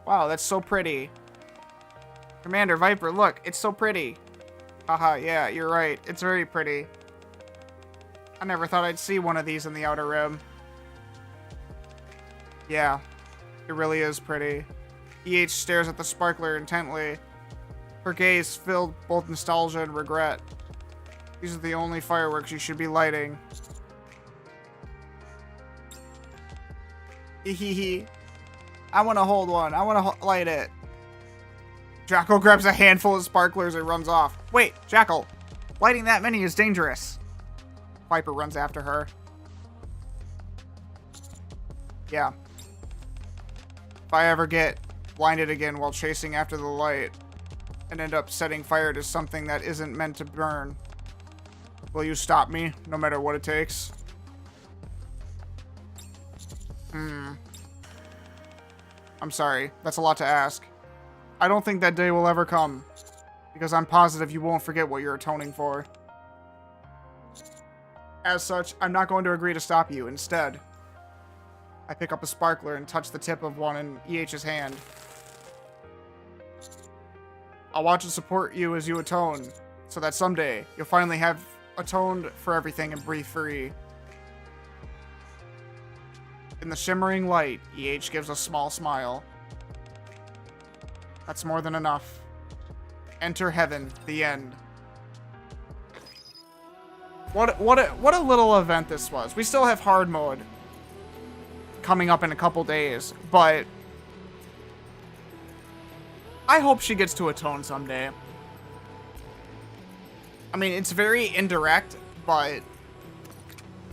[SPEAKER 1] Wow, that's so pretty. Commander, Viper, look, it's so pretty. Haha, yeah, you're right. It's very pretty. I never thought I'd see one of these in the Outer Rim. Yeah, it really is pretty. EH stares at the sparkler intently. Her gaze filled both nostalgia and regret. These are the only fireworks you should be lighting. Hehehe. I want to hold one. I want to light it. Jackal grabs a handful of sparklers and runs off. Wait, Jackal. Lighting that many is dangerous. Viper runs after her. Yeah. If I ever get blinded again while chasing after the light and end up setting fire to something that isn't meant to burn, will you stop me, no matter what it takes? I'm sorry. That's a lot to ask. I don't think that day will ever come, because I'm positive you won't forget what you're atoning for. As such, I'm not going to agree to stop you. Instead, I pick up a sparkler and touch the tip of one in EH's hand. I'll watch and support you as you atone, so that someday you'll finally have atoned for everything and breathe free. In the shimmering light, EH gives a small smile. That's more than enough. Enter heaven, the end. What a little event this was. We still have hard mode coming up in a couple days, but I hope she gets to atone someday. I mean, it's very indirect, but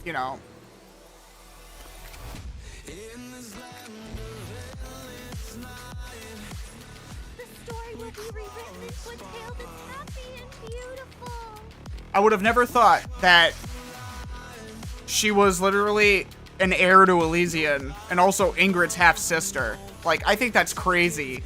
[SPEAKER 1] you know.
[SPEAKER 3] Be rewritten into a tale that's happy and beautiful.
[SPEAKER 1] I would have never thought that she was literally an heir to Elysian and also Ingrid's half-sister. Like, I think that's crazy.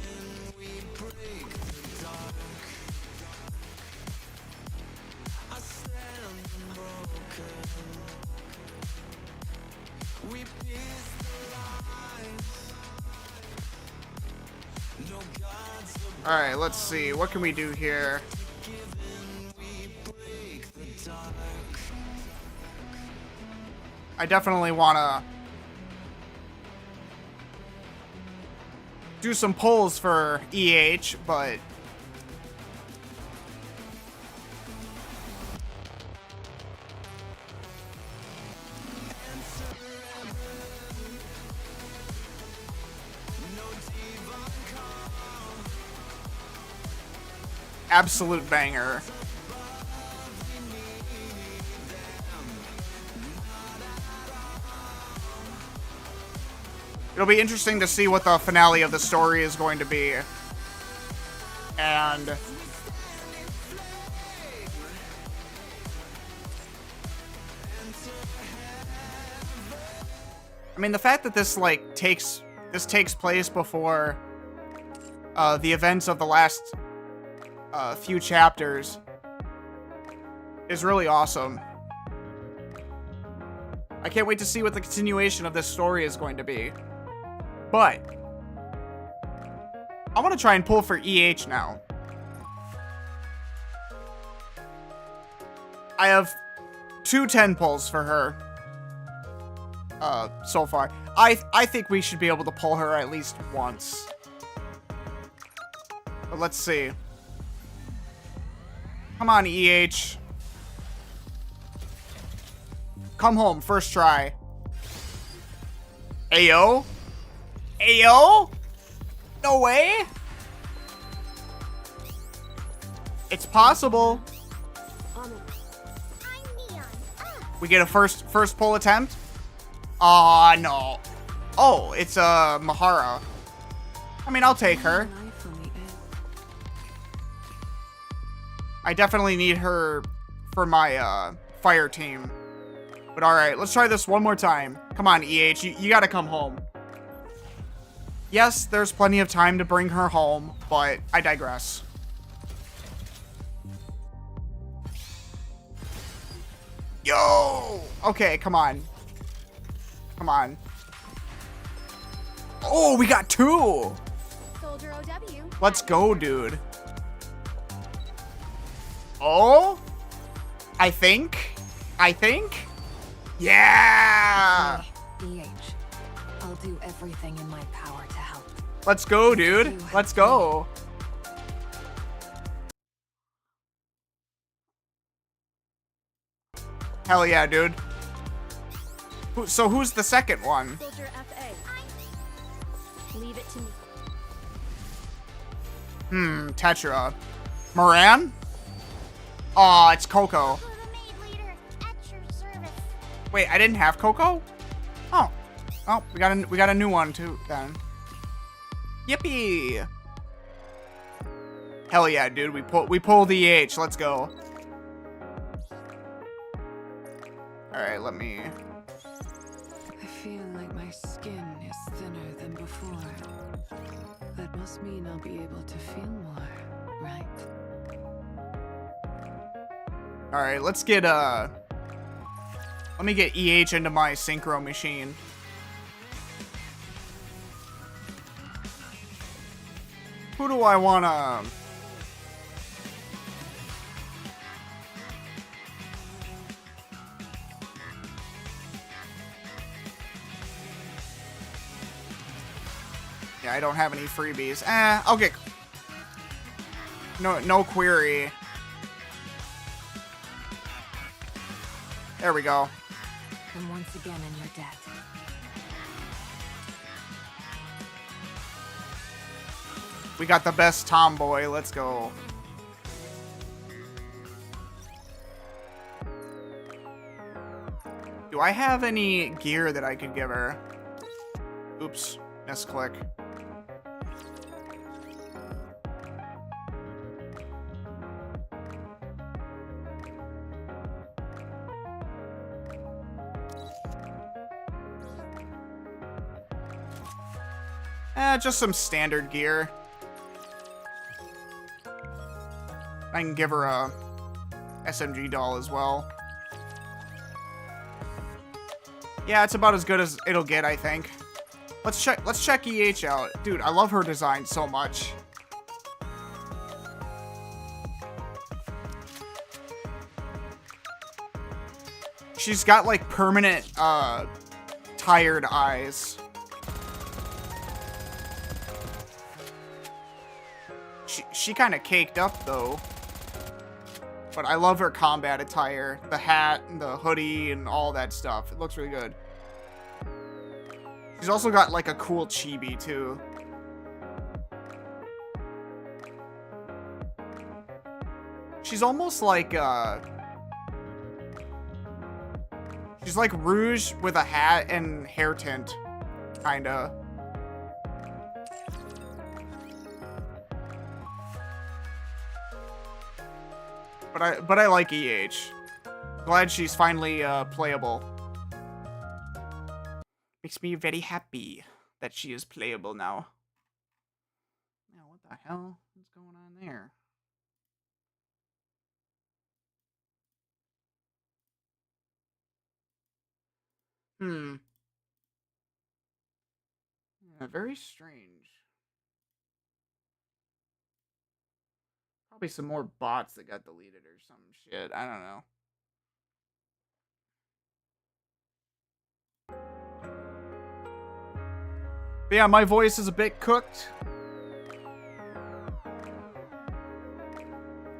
[SPEAKER 1] Alright, let's see. What can we do here? I definitely want to do some pulls for EH, but absolute banger. It'll be interesting to see what the finale of the story is going to be. And I mean, the fact that this takes place before the events of the last few chapters is really awesome. I can't wait to see what the continuation of this story is going to be. But I want to try and pull for EH now. I have 2 10 pulls for her so far. I think we should be able to pull her at least once. But let's see. Come on, EH. Come home, first try. Ayo? Ayo? No way? It's possible.
[SPEAKER 3] I'm Neon.
[SPEAKER 1] We get a first pull attempt? Aw, no. Oh, it's Mahara. I mean, I'll take her. I definitely need her for my fire team. But alright, let's try this one more time. Come on, EH, you gotta come home. Yes, there's plenty of time to bring her home, but I digress. Yo! Okay, come on. Come on. Oh, we got 2!
[SPEAKER 3] Soldier OW.
[SPEAKER 1] Let's go, dude. Oh? I think? Yeah!
[SPEAKER 5] EH, I'll do everything in my power to help.
[SPEAKER 1] Let's go, dude. Let's go. Hell yeah, dude. So who's the second one?
[SPEAKER 3] Soldier FA. Leave it to me.
[SPEAKER 1] Tetra. Moran? Aw, it's Coco.
[SPEAKER 3] For the maid leader, at your service.
[SPEAKER 1] Wait, I didn't have Coco? Oh. Oh, we got a new one too then. Yippee! Hell yeah, dude. We pulled EH. Let's go. Alright, let me...
[SPEAKER 5] I feel like my skin is thinner than before. That must mean I'll be able to feel more, right?
[SPEAKER 1] Alright, let's get, let me get EH into my synchro machine. Who do I wanna... Yeah, I don't have any freebies. I'll get... No query. There we go.
[SPEAKER 5] I'm once again in your debt.
[SPEAKER 1] We got the best tomboy. Let's go. Do I have any gear that I could give her? Oops. Misclick. Just some standard gear. I can give her a SMG doll as well. Yeah, it's about as good as it'll get, I think. Let's check EH out. Dude, I love her design so much. She's got like permanent tired eyes. She kind of caked up though. But I love her combat attire. The hat and the hoodie and all that stuff. It looks really good. She's also got like a cool chibi too. She's almost like she's like Rouge with a hat and hair tint, kinda. But I like EH. Glad she's finally playable. Makes me very happy that she is playable now. Now, what the hell is going on there? Yeah, very strange. Probably some more bots that got deleted or some shit. I don't know. But yeah, my voice is a bit cooked.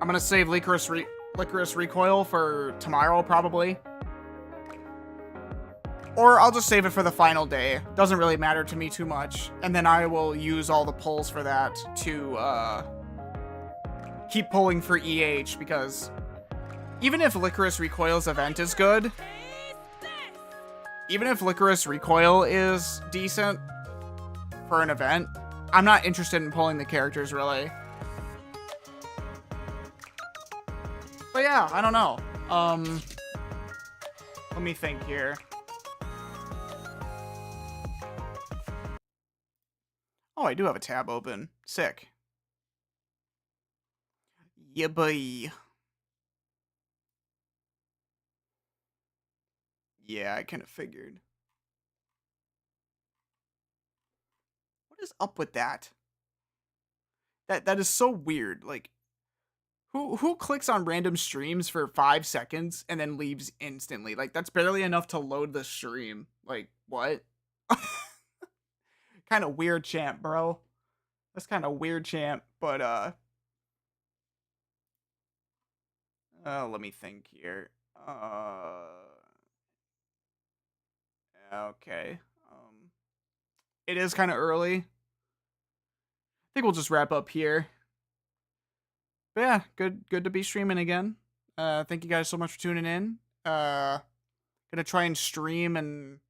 [SPEAKER 1] I'm gonna save Licorice Recoil for tomorrow, probably. Or I'll just save it for the final day. Doesn't really matter to me too much. And then I will use all the pulls for that to keep pulling for EH, because even if Licorice Recoil's event is good, even if Licorice Recoil is decent for an event, I'm not interested in pulling the characters, really. But yeah, I don't know. Let me think here. Oh, I do have a tab open. Sick. Yeah, boy. Yeah, I kind of figured. What is up with that? That is so weird. Like, who clicks on random streams for 5 seconds and then leaves instantly? Like, that's barely enough to load the stream. Like, what? Kind of weird champ, bro. That's kind of weird champ, but let me think here. Okay. It is kind of early. I think we'll just wrap up here. But yeah, good to be streaming again. Thank you guys so much for tuning in. Gonna try and stream and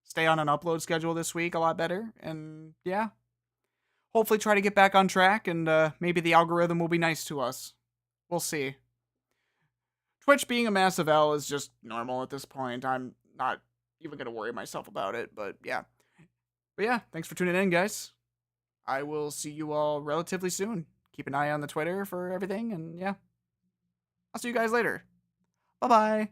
[SPEAKER 1] stay on an upload schedule this week a lot better. And yeah, hopefully try to get back on track, and maybe the algorithm will be nice to us. We'll see. Twitch being a massive L is just normal at this point. I'm not even gonna worry myself about it, but yeah. But yeah, thanks for tuning in, guys. I will see you all relatively soon. Keep an eye on the Twitter for everything, and yeah. I'll see you guys later. Bye-bye.